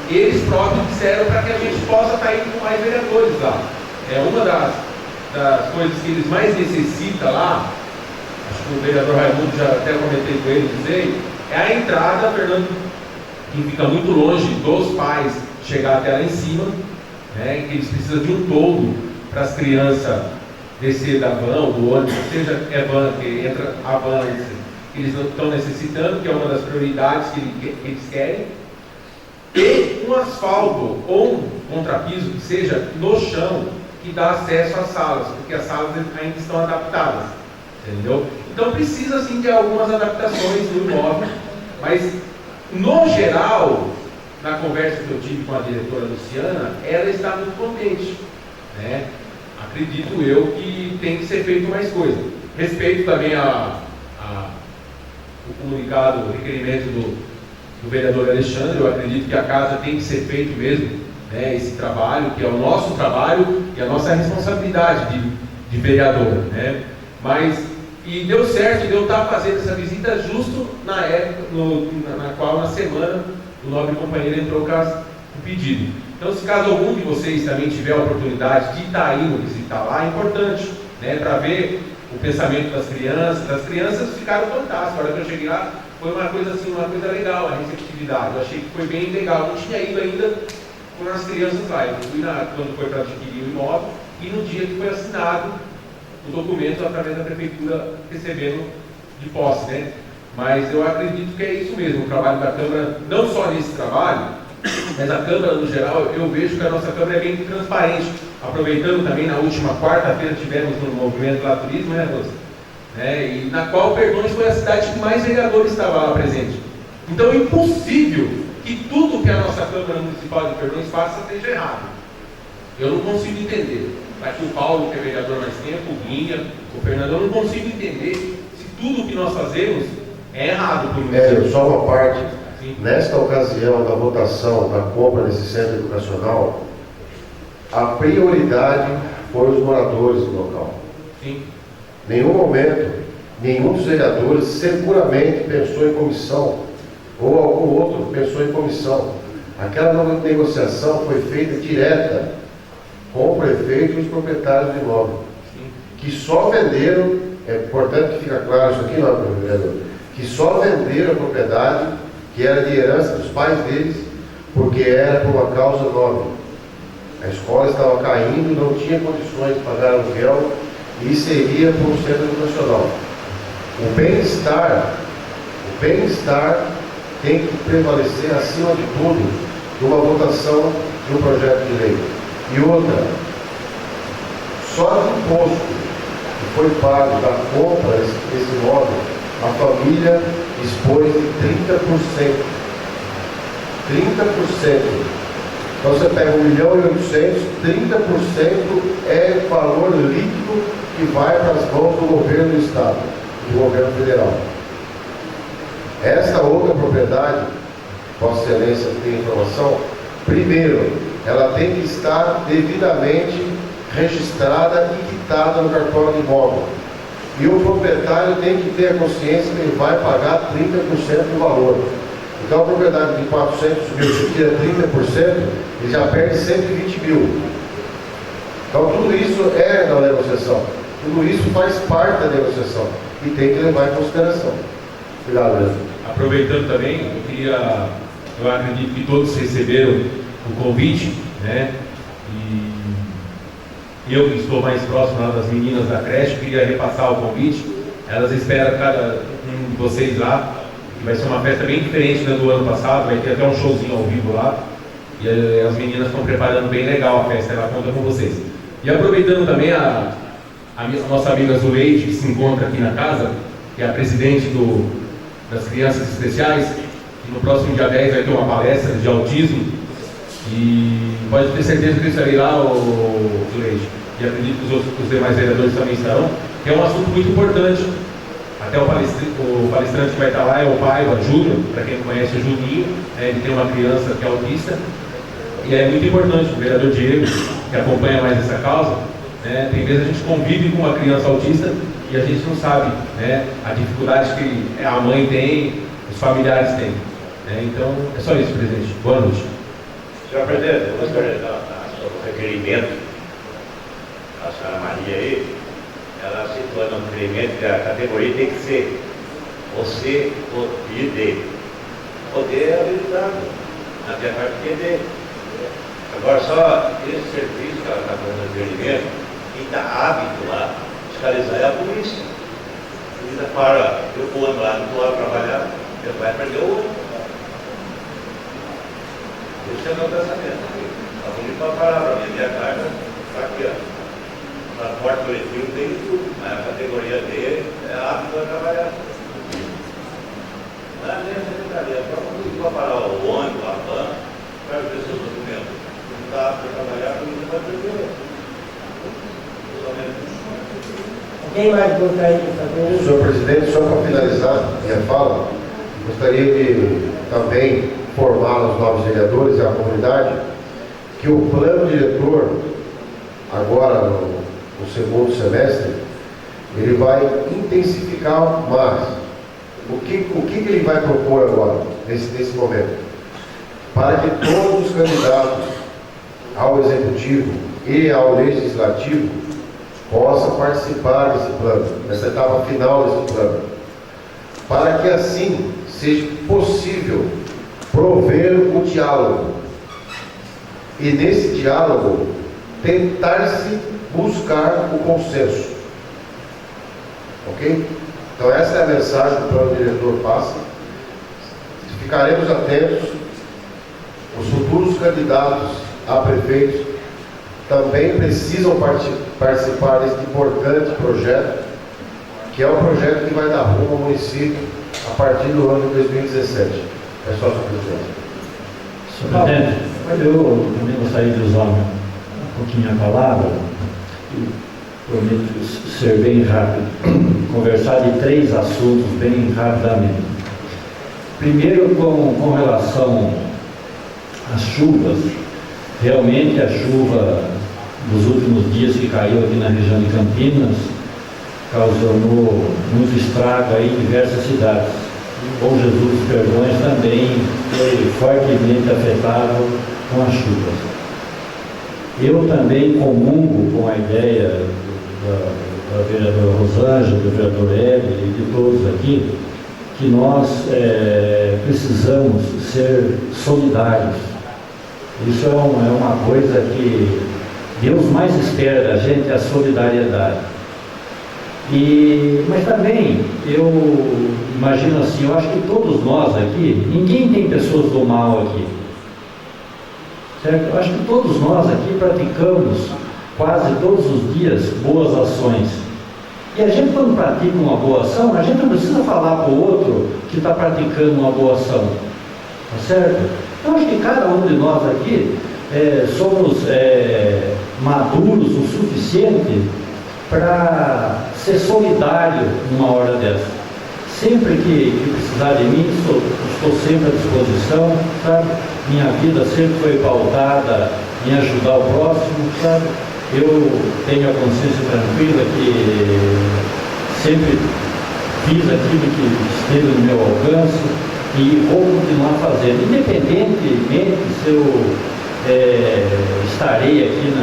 eles próprios disseram para que a gente possa estar indo com mais vereadores lá. É uma das coisas que eles mais necessitam lá, acho que o vereador Raimundo, já até comentei com ele, dizer, é a entrada, Fernando, que fica muito longe dos pais chegar até lá em cima, né, que eles precisam de um toldo para as crianças descer da van ou do ônibus, seja van, que entra a van, eles não estão necessitando, que é uma das prioridades que eles querem, e um asfalto ou um contrapiso que seja no chão, que dá acesso às salas, porque as salas ainda estão adaptadas, entendeu? Então precisa sim de algumas adaptações no imóvel, mas no geral, na conversa que eu tive com a diretora Luciana, ela está muito contente, né? Acredito eu que tem que ser feito mais coisa. Respeito também o comunicado, o requerimento do vereador Alexandre. Eu acredito que a casa tem que ser feito mesmo, né, esse trabalho, que é o nosso trabalho e a nossa responsabilidade de vereador, né? Mas, e deu certo, eu estar fazendo essa visita justo na época, na qual, na semana, o nobre companheiro entrou com o pedido. Então, se caso algum de vocês também tiver a oportunidade de estar indo visitar lá, é importante, né, para ver o pensamento das crianças. As crianças ficaram fantásticas. A hora que eu cheguei lá, foi uma coisa assim, uma coisa legal, a receptividade. Eu achei que foi bem legal. Eu não tinha ido ainda com as crianças lá. Eu fui quando foi para adquirir o imóvel e no dia que foi assinado o documento através da prefeitura recebendo de posse, né? Mas eu acredito que é isso mesmo, o trabalho da Câmara, não só nesse trabalho, mas a Câmara no geral, eu vejo que a nossa Câmara é bem transparente. Aproveitando também, na última quarta-feira tivemos no movimento lá turismo, né, Rosa? E na qual Perdões foi a cidade que mais vereadores estavam lá presente. Então é impossível que tudo que a nossa Câmara Municipal de Perdões faça esteja errado. Eu não consigo entender. Aqui o Paulo, que é vereador mais tempo, o Guinha, o Fernando, eu não consigo entender se tudo que nós fazemos é errado por município. Só uma parte. Sim. Nesta ocasião da votação da compra desse centro educacional, a prioridade foram os moradores do local. Sim. Em nenhum momento, nenhum dos vereadores seguramente pensou em comissão, ou algum outro pensou em comissão. Aquela negociação foi feita direta com o prefeito e os proprietários do imóvel, que só venderam, é importante que fique claro isso aqui, não, vereador, que só venderam a propriedade que era de herança dos pais deles, porque era por uma causa nobre. A escola estava caindo, não tinha condições de pagar aluguel e seria por um centro educacional. O bem-estar tem que prevalecer acima de tudo numa votação de um projeto de lei. E outra, só de imposto que foi pago da compra desse imóvel, a família dispôs de 30%. 30%. Então você pega 1.800.000, 30% é valor líquido que vai para as mãos do governo do Estado, do governo federal. Esta outra propriedade, Vossa Excelência tem informação, primeiro, ela tem que estar devidamente registrada e quitada no cartório de imóvel. E o proprietário tem que ter a consciência que ele vai pagar 30% do valor. Então a propriedade de 400 mil, se tira 30%, ele já perde 120 mil. Então tudo isso é na negociação. Tudo isso faz parte da negociação e tem que levar em consideração. Obrigado, mesmo. Aproveitando também, eu acredito que todos receberam o convite, né? E eu que estou mais próximo lá das meninas da creche, queria repassar o convite. Elas esperam cada um de vocês lá. Vai ser uma festa bem diferente do ano passado, vai ter até um showzinho ao vivo lá. E as meninas estão preparando bem legal a festa, ela conta com vocês. E aproveitando também a nossa amiga Zuleide, que se encontra aqui na casa, que é a presidente das crianças especiais, que no próximo dia 10 vai ter uma palestra de autismo. E pode ter certeza que eu estarei lá, Zuleide. E acredito que os demais vereadores também estarão, que é um assunto muito importante. Até o palestrante que vai estar lá é o Paiva Júnior, para quem não conhece, é Juninho, ele tem uma criança que é autista, e é muito importante, o vereador Diego, que acompanha mais essa causa, né, tem vezes a gente convive com uma criança autista e a gente não sabe, né, a dificuldade que a mãe tem, os familiares têm. Né, então, é só isso, presidente. Boa noite. Senhor presidente, eu gostaria de dar um requerimento à senhora Maria aí. Ela citou no requerimento que a categoria tem que ser o C, o I, D. O D é habilitado, até a parte que D. Agora, só esse serviço que ela está fazendo no requerimento, quem está hábito lá, fiscalizar é a polícia. A polícia para, eu vou lá, não estou lá trabalhar, ele vai perder o olho. Esse é o meu pensamento. A polícia vai parar para mim, minha carga está aqui, ó. Transporte coletivo tem tudo, mas a categoria D é apto a trabalhar. Não é nem a secretaria, só para parar o ônibus, a van, para ver seus documentos. Se não está apto a trabalhar, a polícia vai perder. Quem mais gostaria de fazer? Senhor presidente, só para finalizar minha fala, gostaria de também informar os novos vereadores e a comunidade que o plano diretor, agora no segundo semestre, ele vai intensificar mais. O que ele vai propor agora, nesse momento? para que todos os candidatos ao Executivo e ao Legislativo possam participar desse plano, nessa etapa final desse plano, para que assim seja possível prover o diálogo e nesse diálogo tentar-se buscar o consenso. Ok? Então essa é a mensagem que o plano diretor passa. Ficaremos atentos. Os futuros candidatos a prefeitos também precisam participar desse importante projeto, que é o projeto que vai dar rumo ao município a partir do ano de 2017. É só, senhor presidente. Senhor presidente, eu também gostaria de usar um pouquinho a palavra, e prometo ser bem rápido, conversar de 3 assuntos bem rapidamente. Primeiro, com relação às chuvas, realmente a chuva dos últimos dias que caiu aqui na região de Campinas causou muito estrago aí em diversas cidades. Bom Jesus dos Perdões também foi fortemente afetado com as chuvas. Eu também comungo com a ideia da vereadora Rosângela, do vereador Hélio e de todos aqui, que nós precisamos ser solidários. Isso é uma coisa que Deus mais espera da gente, é a solidariedade. Mas também, eu imagino assim, eu acho que todos nós aqui, ninguém tem pessoas do mal aqui. Certo? Eu acho que todos nós aqui praticamos quase todos os dias boas ações. E a gente, quando pratica uma boa ação, a gente não precisa falar para o outro que está praticando uma boa ação. Tá certo? Eu acho que cada um de nós aqui somos maduros o suficiente para ser solidário numa hora dessa. Sempre que precisar de mim, estou sempre à disposição, sabe? Minha vida sempre foi pautada em ajudar o próximo, sabe? Eu tenho a consciência tranquila que sempre fiz aquilo que esteve no meu alcance e vou continuar fazendo, independentemente se eu estarei aqui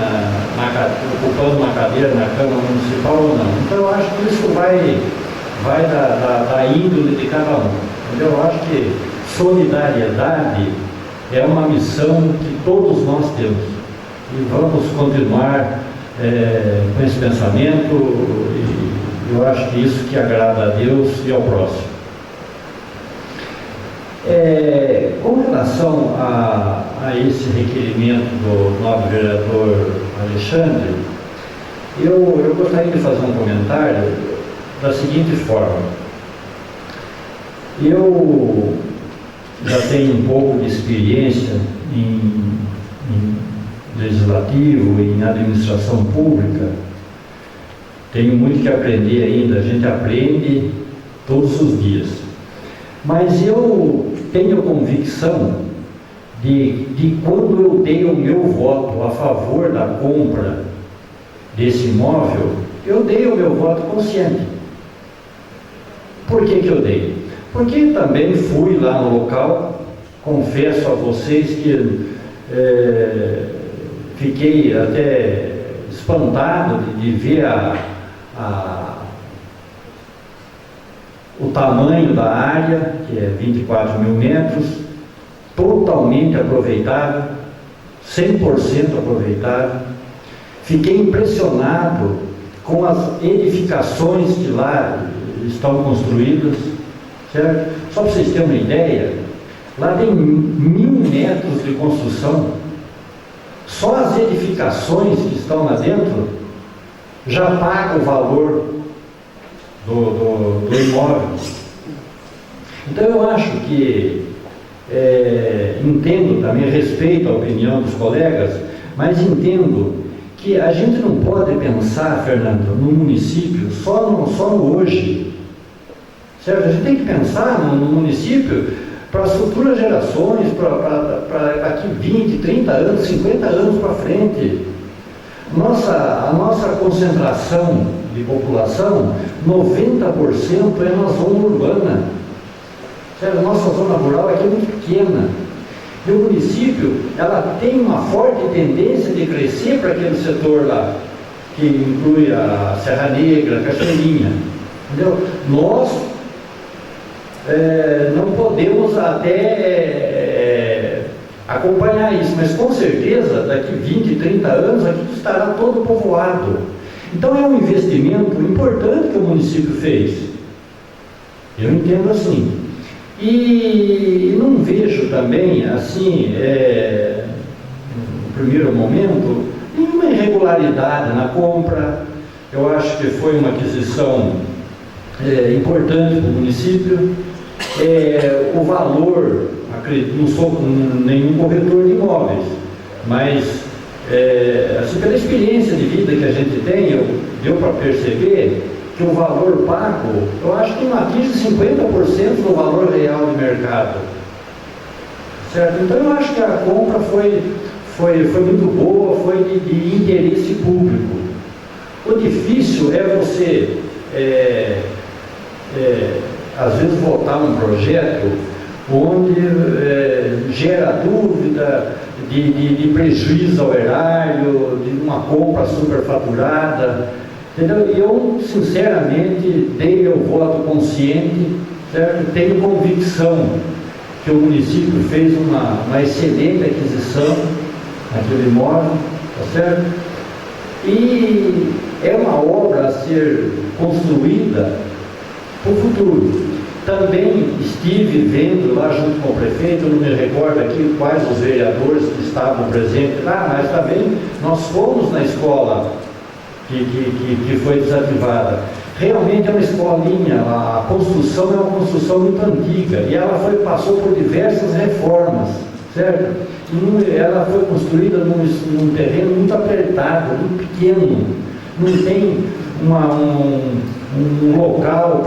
ocupando uma cadeira na Câmara Municipal ou não. Então eu acho que isso vai da índole de cada um. Entendeu? Eu acho que solidariedade é uma missão que todos nós temos. E vamos continuar com esse pensamento, e eu acho que isso que agrada a Deus e ao próximo. Com relação a esse requerimento do nobre vereador Alexandre, eu gostaria de fazer um comentário da seguinte forma. Eu já tenho um pouco de experiência em legislativo, em administração pública, tenho muito que aprender ainda, a gente aprende todos os dias. Mas eu tenho convicção de quando eu dei o meu voto a favor da compra desse imóvel, eu dei o meu voto consciente. Por que eu dei? Porque também fui lá no local, confesso a vocês que fiquei até espantado de ver o tamanho da área, que é 24 mil metros, totalmente aproveitável, 100% aproveitável. Fiquei impressionado com as edificações que lá estão construídas, certo? Só para vocês terem uma ideia, lá tem 1.000 metros de construção. Só as edificações que estão lá dentro já pagam o valor do imóvel. Então eu acho que entendo também, respeito a opinião dos colegas, mas entendo que a gente não pode pensar, Fernando, no município só no hoje, certo? A gente tem que pensar no município para as futuras gerações, para aqui 20, 30 anos, 50 anos para frente. A nossa concentração de população, 90% é na zona urbana. Certo? A nossa zona rural aqui é muito pequena. E o município, ela tem uma forte tendência de crescer para aquele setor lá, que inclui a Serra Negra, a Cachoeirinha, entendeu? Nós não podemos até acompanhar isso, mas com certeza, daqui 20, 30 anos, aqui estará todo povoado. Então é um investimento importante que o município fez. Eu entendo assim. E não vejo também, assim, no primeiro momento, nenhuma irregularidade na compra. Eu acho que foi uma aquisição importante para o município. O valor, acredito, não sou nenhum corretor de imóveis, mas assim, pela experiência de vida que a gente tem, deu para perceber que o valor pago, eu acho que não atinge 50% do valor real de mercado. Certo? Então eu acho que a compra foi muito boa, foi de interesse público. O difícil é você, às vezes, votar um projeto onde gera dúvida de prejuízo ao erário, de uma compra superfaturada. Entendeu? E eu, sinceramente, dei meu voto consciente, certo? Tenho convicção que o município fez uma excelente aquisição naquele imóvel, tá certo? E é uma obra a ser construída para o futuro. Também estive vendo lá junto com o prefeito, não me recordo aqui quais os vereadores que estavam presentes lá, mas também nós fomos na escola que foi desativada. Realmente é uma escolinha, a construção é uma construção muito antiga e ela passou por diversas reformas, certo? E ela foi construída num terreno muito apertado, muito pequeno, não tem um local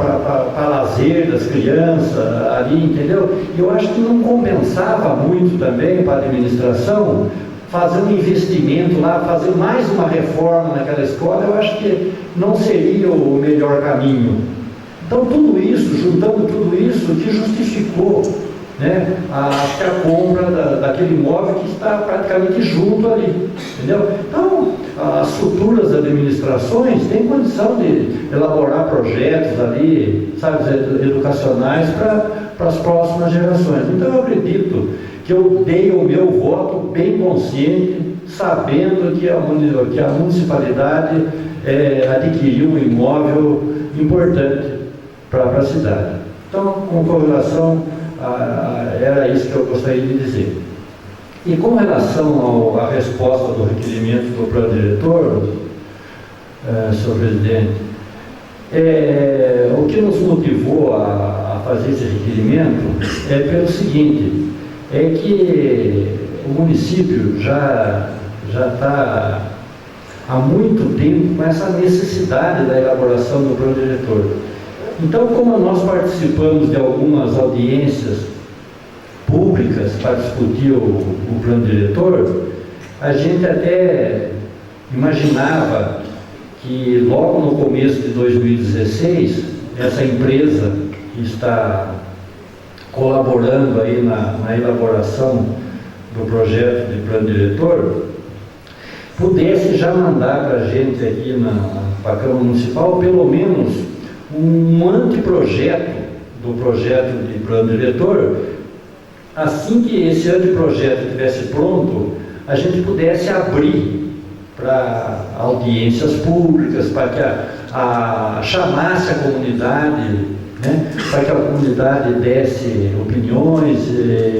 para lazer das crianças ali, entendeu? E eu acho que não compensava muito também para a administração fazer um investimento lá, fazer mais uma reforma naquela escola. Eu acho que não seria o melhor caminho. Então tudo isso, juntando tudo isso, que justificou, né, a compra daquele imóvel que está praticamente junto ali, entendeu? Então as futuras administrações têm condição de elaborar projetos ali, sabe, educacionais para as próximas gerações. Então eu acredito que eu dei o meu voto bem consciente, sabendo que a municipalidade adquiriu um imóvel importante para a cidade. Então, com relação era isso que eu gostaria de dizer. E com relação à resposta do requerimento do plano diretor, senhor presidente, o que nos motivou a fazer esse requerimento é pelo seguinte, é que o município já está há muito tempo com essa necessidade da elaboração do plano diretor. Então, como nós participamos de algumas audiências públicas para discutir o plano diretor, a gente até imaginava que logo no começo de 2016, essa empresa que está colaborando aí na elaboração do projeto de plano diretor, pudesse já mandar para a gente aqui para a Câmara Municipal pelo menos um anteprojeto do projeto de plano diretor. Assim que esse anteprojeto estivesse pronto, a gente pudesse abrir para audiências públicas, para que chamasse a comunidade, né, para que a comunidade desse opiniões,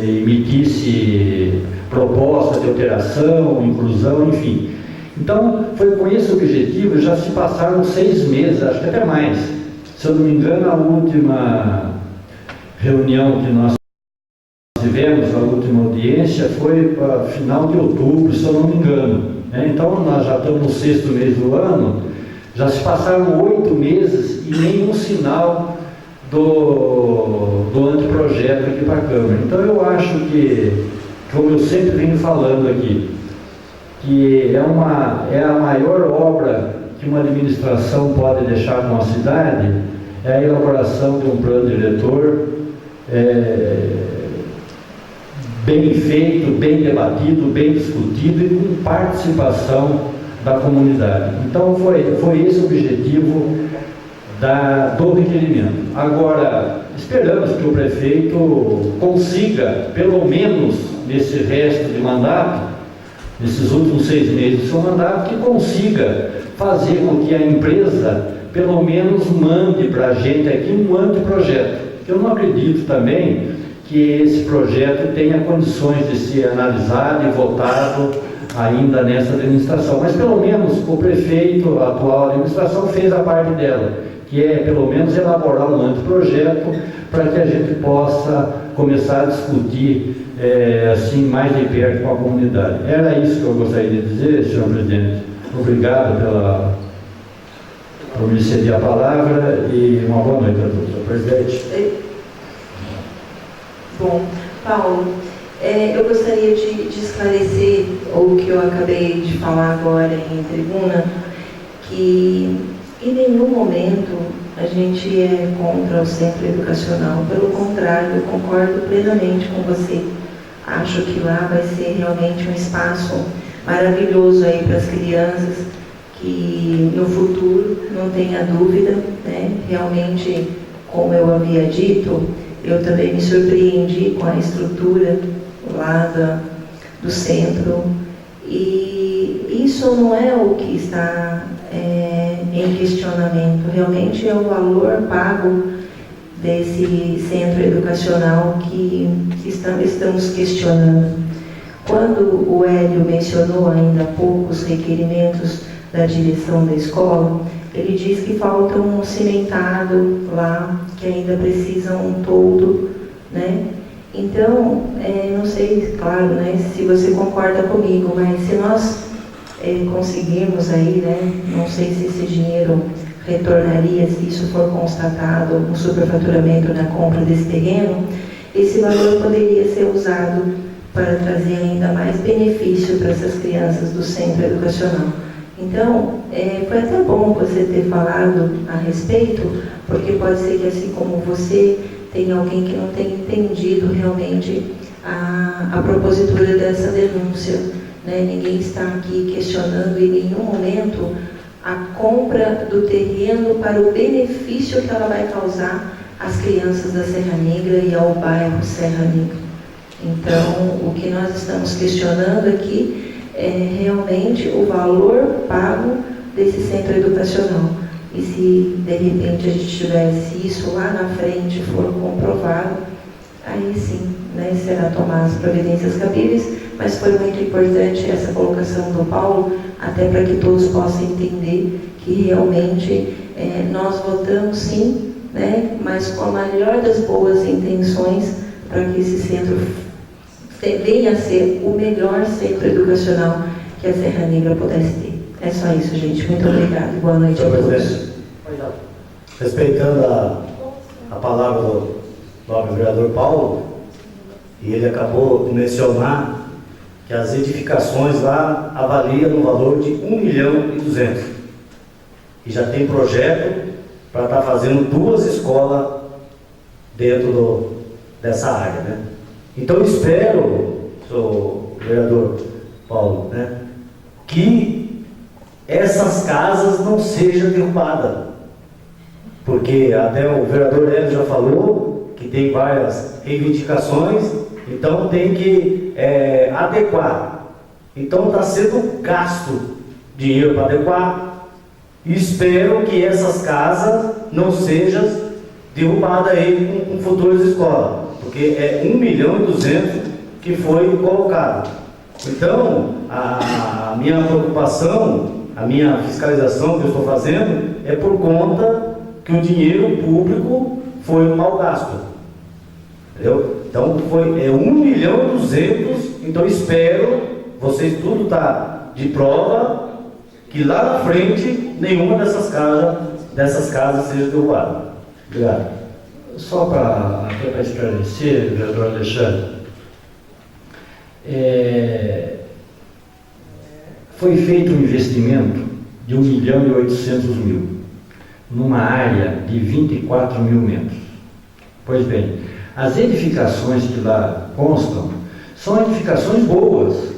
emitisse propostas de alteração, inclusão, enfim. Então, foi com esse objetivo, já se passaram 6 meses, acho que até mais. Se eu não me engano, a última reunião que nós tivemos, a última audiência, foi para final de outubro, se eu não me engano. Então, nós já estamos no 6º mês do ano, já se passaram 8 meses e nenhum sinal do anteprojeto aqui para a Câmara. Então, eu acho que, como eu sempre venho falando aqui, que é a maior obra que uma administração pode deixar com a cidade, é a elaboração de um plano diretor bem feito, bem debatido, bem discutido e com participação da comunidade. Então foi esse o objetivo do requerimento. Agora, esperamos que o prefeito consiga, pelo menos nesse resto de mandato, nesses últimos 6 meses do seu mandato, que consiga fazer com que a empresa pelo menos mande para a gente aqui um anteprojeto. Eu não acredito também que esse projeto tenha condições de ser analisado e votado ainda nessa administração, mas pelo menos o prefeito, a atual administração, fez a parte dela, que é pelo menos elaborar um anteprojeto para que a gente possa começar a discutir assim mais de perto com a comunidade. Era isso que eu gostaria de dizer, senhor presidente. Obrigado por me ceder a palavra e uma boa noite a todos. Senhor presidente. Bom, Paulo, eu gostaria de esclarecer o que eu acabei de falar agora em tribuna, que em nenhum momento a gente é contra o centro educacional. Pelo contrário, eu concordo plenamente com você. Acho que lá vai ser realmente um espaço maravilhoso aí para as crianças, que no futuro, não tenha dúvida, né? Realmente, como eu havia dito, eu também me surpreendi com a estrutura lá do centro, e isso não é o que está em questionamento. Realmente é o valor pago desse centro educacional que estamos questionando. Quando o Hélio mencionou ainda há pouco os requerimentos da direção da escola, ele diz que falta um cimentado lá, que ainda precisa um toldo, né? Então, não sei, claro, né, se você concorda comigo, mas se nós conseguirmos aí, né, não sei se esse dinheiro retornaria, se isso for constatado, um superfaturamento na compra desse terreno, esse valor poderia ser usado para trazer ainda mais benefício para essas crianças do centro educacional. Então, foi até bom você ter falado a respeito, porque pode ser que, assim como você, tenha alguém que não tenha entendido realmente a propositura dessa denúncia, né? Ninguém está aqui questionando em nenhum momento a compra do terreno para o benefício que ela vai causar às crianças da Serra Negra e ao bairro Serra Negra. Então, o que nós estamos questionando aqui é realmente o valor pago desse centro educacional. E se de repente a gente tivesse isso lá na frente, for comprovado, aí sim, né, será tomar as providências cabíveis. Mas foi muito importante essa colocação do Paulo, até para que todos possam entender que realmente nós votamos sim, né, mas com a melhor das boas intenções, para que esse centro venha a ser o melhor centro educacional que a Serra Negra pudesse ter. É só isso, gente. Muito obrigada. Boa noite a todos. Respeitando a palavra do nobre vereador Paulo, e ele acabou de mencionar que as edificações lá avaliam no valor de 1.200.000. E já tem projeto para estar fazendo 2 escolas dentro dessa área, né? Então eu espero, senhor vereador Paulo, né, que essas casas não sejam derrubadas. Porque até o vereador Hélio já falou que tem várias reivindicações, então tem que adequar. Então está sendo gasto dinheiro para adequar, e espero que essas casas não sejam derrubadas aí com futuras escolas, porque é 1.200.000 que foi colocado. Então, a minha preocupação, a minha fiscalização que eu estou fazendo é por conta que o dinheiro público foi mal gasto. Entendeu? Então, foi 1.200.000, então espero, vocês tudo está de prova, que lá na frente, nenhuma dessas casas seja derrubada. Obrigado. Só para esclarecer, vereador Alexandre, foi feito um investimento de 1.800.000 numa área de 24 mil metros. Pois bem, as edificações que lá constam são edificações boas.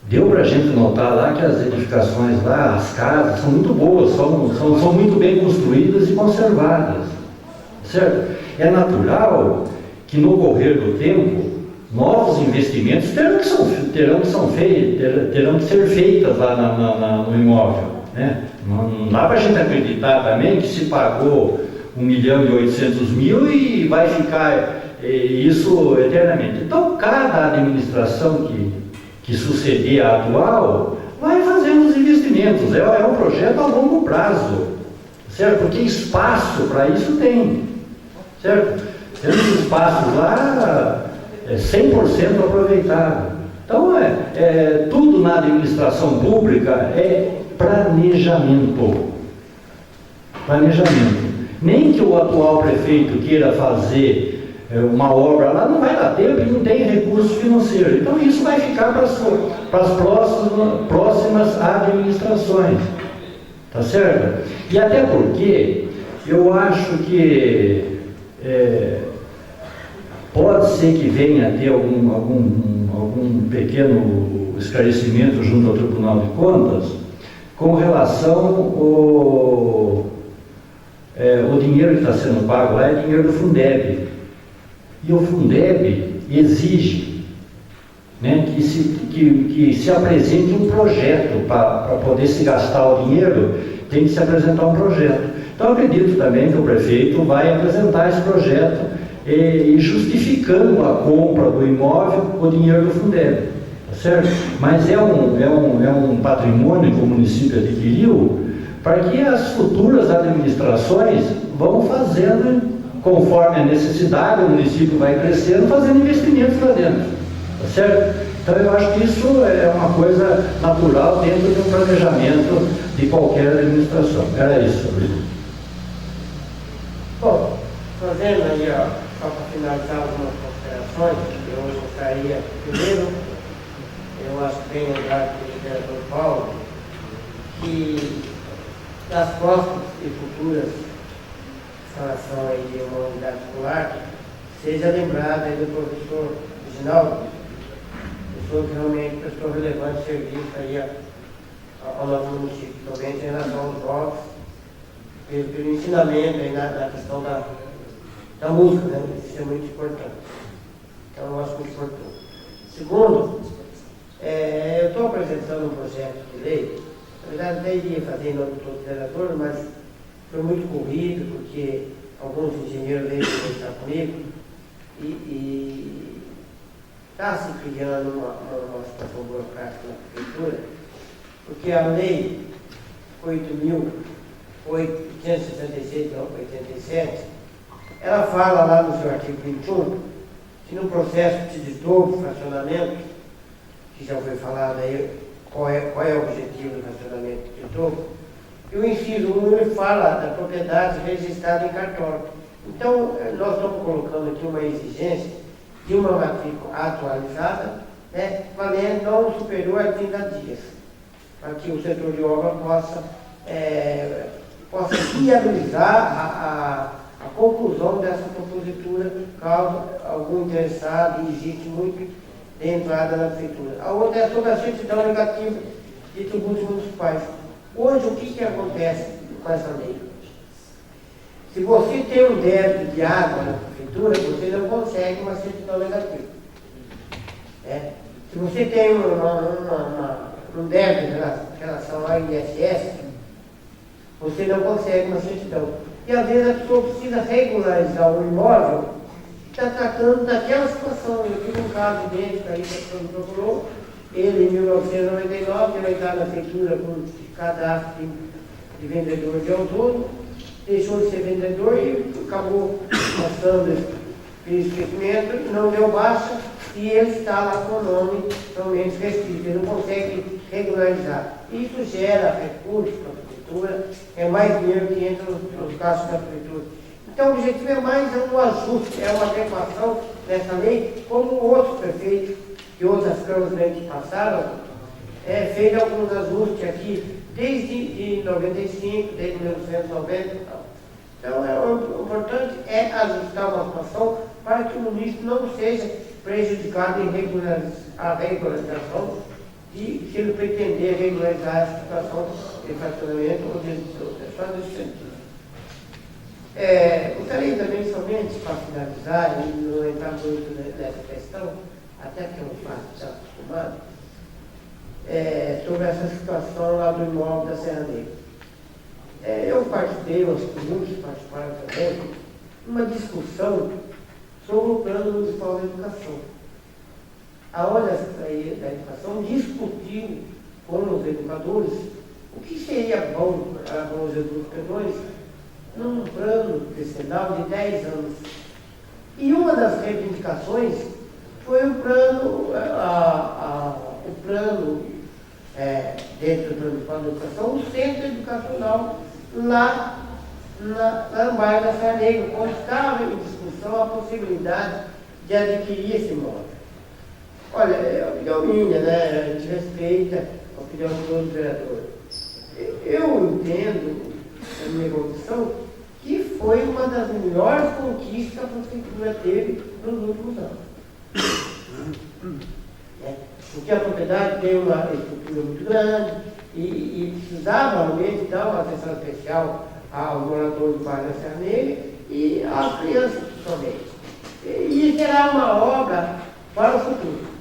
Deu para a gente notar lá que as edificações lá, as casas, são muito boas, são muito bem construídas e conservadas, certo? É natural que no correr do tempo, novos investimentos terão que ser feitas lá no imóvel, né? Não dá para a gente acreditar também que se pagou 1.800.000 e vai ficar isso eternamente. Então, cada administração que suceder à atual vai fazendo os investimentos. É um projeto a longo prazo, certo? Porque espaço para isso tem, certo? Temos espaços lá 100% aproveitado. Então, tudo na administração pública é planejamento. Planejamento. Nem que o atual prefeito queira fazer uma obra lá, não vai dar tempo e não tem recursos financeiros. Então isso vai ficar para as próximas administrações. Tá certo? E até porque eu acho que pode ser que venha a ter algum pequeno esclarecimento junto ao Tribunal de Contas com relação o dinheiro que está sendo pago lá é dinheiro do Fundeb. E o Fundeb exige, né, que se apresente um projeto para poder se gastar o dinheiro, tem que se apresentar um projeto. Então, eu acredito também que o prefeito vai apresentar esse projeto e justificando a compra do imóvel com o dinheiro do Fundeb, tá certo? Mas é um patrimônio que o município adquiriu para que as futuras administrações vão fazendo, conforme a necessidade, o município vai crescendo, fazendo investimentos lá dentro, tá certo? Então eu acho que isso é uma coisa natural dentro de um planejamento de qualquer administração. Era isso, Rodrigo. Bom, fazendo aí, só para finalizar algumas considerações, eu gostaria, primeiro, eu acho bem lembrado pelo vereador Paulo, que das próximas e futuras instalação aí de uma unidade escolar, seja lembrado aí do professor Reginaldo, pessoa que realmente prestou relevante serviço aí ao nosso município, somente em relação aos jovens, pelo ensinamento aí na questão da música, né? Isso é muito importante. Então, eu acho muito importante. Segundo, eu estou apresentando um projeto de lei, na verdade, até iria fazer em nome de todo vereador, mas foi muito corrido, porque alguns engenheiros veio conversar comigo e está se criando uma situação burocrática na prefeitura, porque a lei 8.866/87, ela fala lá no seu artigo 21, que no processo de desdobro, fracionamento, que já foi falado aí, qual é o objetivo do fracionamento de desdobro, e o inciso 1 ele fala da propriedade registrada em cartório. Então, nós estamos colocando aqui uma exigência de uma matrícula atualizada, né, valendo não superior a 30 dias, para que o setor de obra possa viabilizar a conclusão dessa propositura, caso algum interessado existe muito de entrada na prefeitura. A outra é sobre a certidão negativa de tributos municipais. Hoje, o que acontece com essa lei? Se você tem um débito de água na prefeitura, você não consegue uma certidão negativa. Se você tem um débito em relação ao INSS, você não consegue uma certidão. E às vezes a pessoa precisa regularizar o imóvel, está tratando daquela situação. Eu tive um caso idêntico aí que a pessoa me procurou, ele em 1999, ele estava na prefeitura com cadastro de vendedor de autônomo, deixou de ser vendedor e acabou passando esse esquecimento, não deu baixa e ele está lá com o nome realmente restrito, ele não consegue regularizar. Isso gera recursos para a prefeitura, é mais dinheiro que entra nos gastos da prefeitura. Então o objetivo é mais um ajuste, é uma adequação nessa lei, como outros prefeitos e outras câmaras que passaram, fez alguns ajustes aqui desde 95, desde 1990 e tal. Então, o importante é ajustar uma situação para que o município não seja prejudicado em a regularização e se ele pretender regularizar a situação de fracionamento ou de só nesse sentido. Gostaria também, somente para finalizar, e não entrar muito nessa questão, até que eu faço já acostumado, sobre essa situação lá do imóvel da Serra Negra. Eu participei, os muitos participaram também, uma discussão sobre o Plano Municipal da Educação. A hora da educação discutiu com os educadores o que seria bom para os educadores num plano decenal de 10 anos. E uma das reivindicações foi o plano, dentro do plano municipal da educação, o centro educacional lá na bairro da Serra Negra, onde estava em discussão a possibilidade de adquirir esse imóvel. Olha, é a opinião minha, né? A gente respeita a opinião de todo vereador. Eu entendo, na minha condição, que foi uma das melhores conquistas que a prefeitura teve nos últimos anos. Porque a propriedade tem uma estrutura muito grande e precisava realmente dar uma atenção especial aos moradores do bairro da Serra Negra e às crianças, principalmente. E será uma obra para o futuro.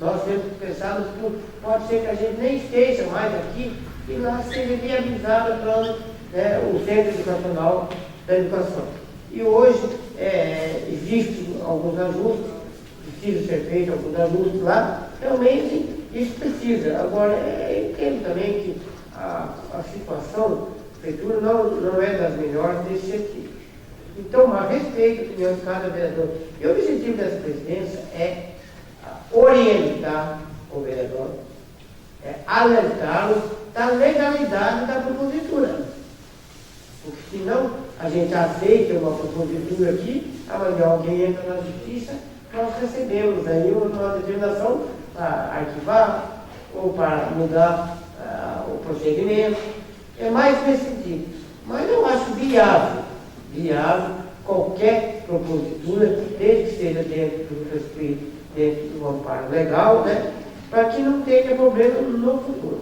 Nós temos que pensar no futuro. Pode ser que a gente nem esteja mais aqui e lá seja viabilizado o Centro Educacional da Educação. E hoje existem alguns ajustes, precisa ser feito alguns ajustes lá, realmente isso precisa. Agora, eu entendo também que a situação da prefeitura não é das melhores nesse sentido. Então, a respeito da opinião de cada vereador, e o objetivo dessa presidência é orientar o vereador, alertá-lo da legalidade da propositura. Porque senão a gente aceita uma propositura aqui, amanhã alguém entra na justiça, nós recebemos aí uma determinação para arquivar ou para mudar o procedimento. É mais nesse sentido. Mas eu acho viável qualquer propositura, desde que seja dentro do respeito, dentro do amparo legal, para que não tenha problema no futuro.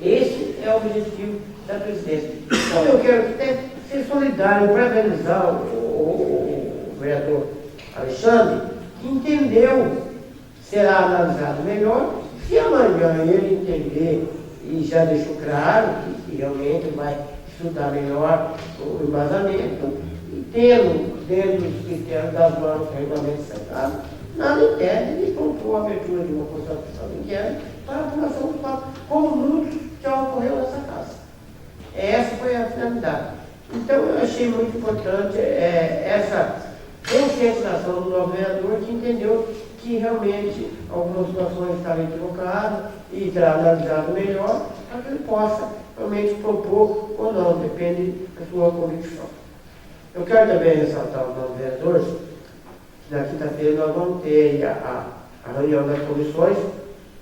Esse é o objetivo da presidência. Então eu quero até ser solidário para parabenizar o vereador Alexandre, que entendeu, será analisado melhor, se amanhã ele entender e já deixou claro que realmente vai estudar melhor o embasamento, e tendo dentro dos critérios das normas do regulamento central, nada impede de propor a abertura de uma constituição de inquérito para a apuração do fato, como muitos já ocorreu nessa casa. Essa foi a finalidade. Então, eu achei muito importante essa conscientização do novo vereador, que entendeu que realmente algumas situações estavam equivocadas e será analisado melhor, para que ele possa realmente propor ou não, depende da sua convicção. Eu quero também ressaltar aos novos vereadores que na quinta-feira nós vamos ter a reunião das comissões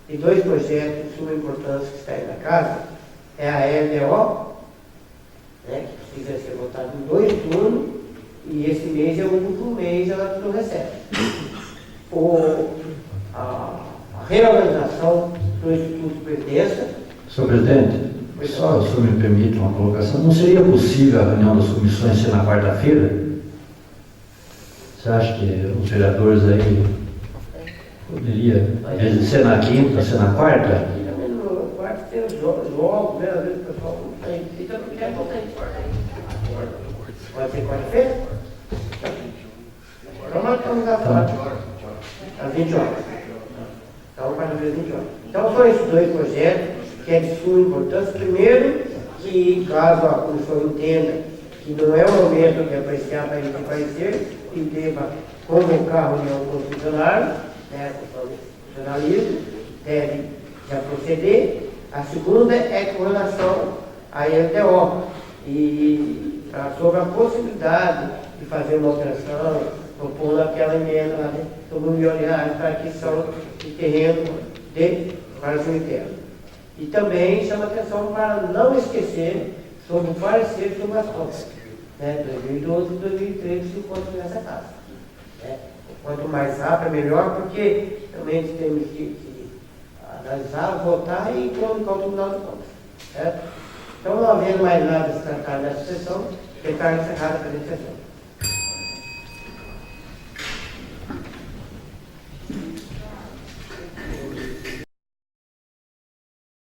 e 2 projetos de suma importância que estão aí na casa. É a LDO, que precisa ser votado em 2 turnos, e esse mês é o último mês, ela não recebe. A reorganização do Instituto de Previdência. Senhor presidente, só se me permite uma colocação, não seria possível a reunião das comissões ser na quarta-feira? Você acha que os vereadores aí poderia ser na quinta, ser na quarta? Aqui também no quarto tem os jogos, às vezes o pessoal não tem. Então não quer botar em quarta. Pode ser quarta-feira? Então nós estamos à quarta, às 20 horas. Então, quarta-feira, às 20 horas. Então, são esses 2 projetos que é de suma importância. Primeiro, que caso a comissão entenda que não é o momento de apreciar para ele parecer, e deva convocar a reunião constitucional, o constitucionalismo deve já proceder. A segunda é com relação à LTO, e sobre a possibilidade de fazer uma alteração, propondo aquela emenda lá sobre R$1 milhão para aquisição de terreno para o cemitério. E também chama atenção para não esquecer sobre o parecer sobre as contas, 2012 e 2013, se encontra nessa casa. Quanto mais rápido, melhor, porque realmente temos que analisar, votar e colocar o Tribunal de Contas. Certo? Então, não havendo mais nada a se tratar nessa sessão, declaro encerrada a presente sessão.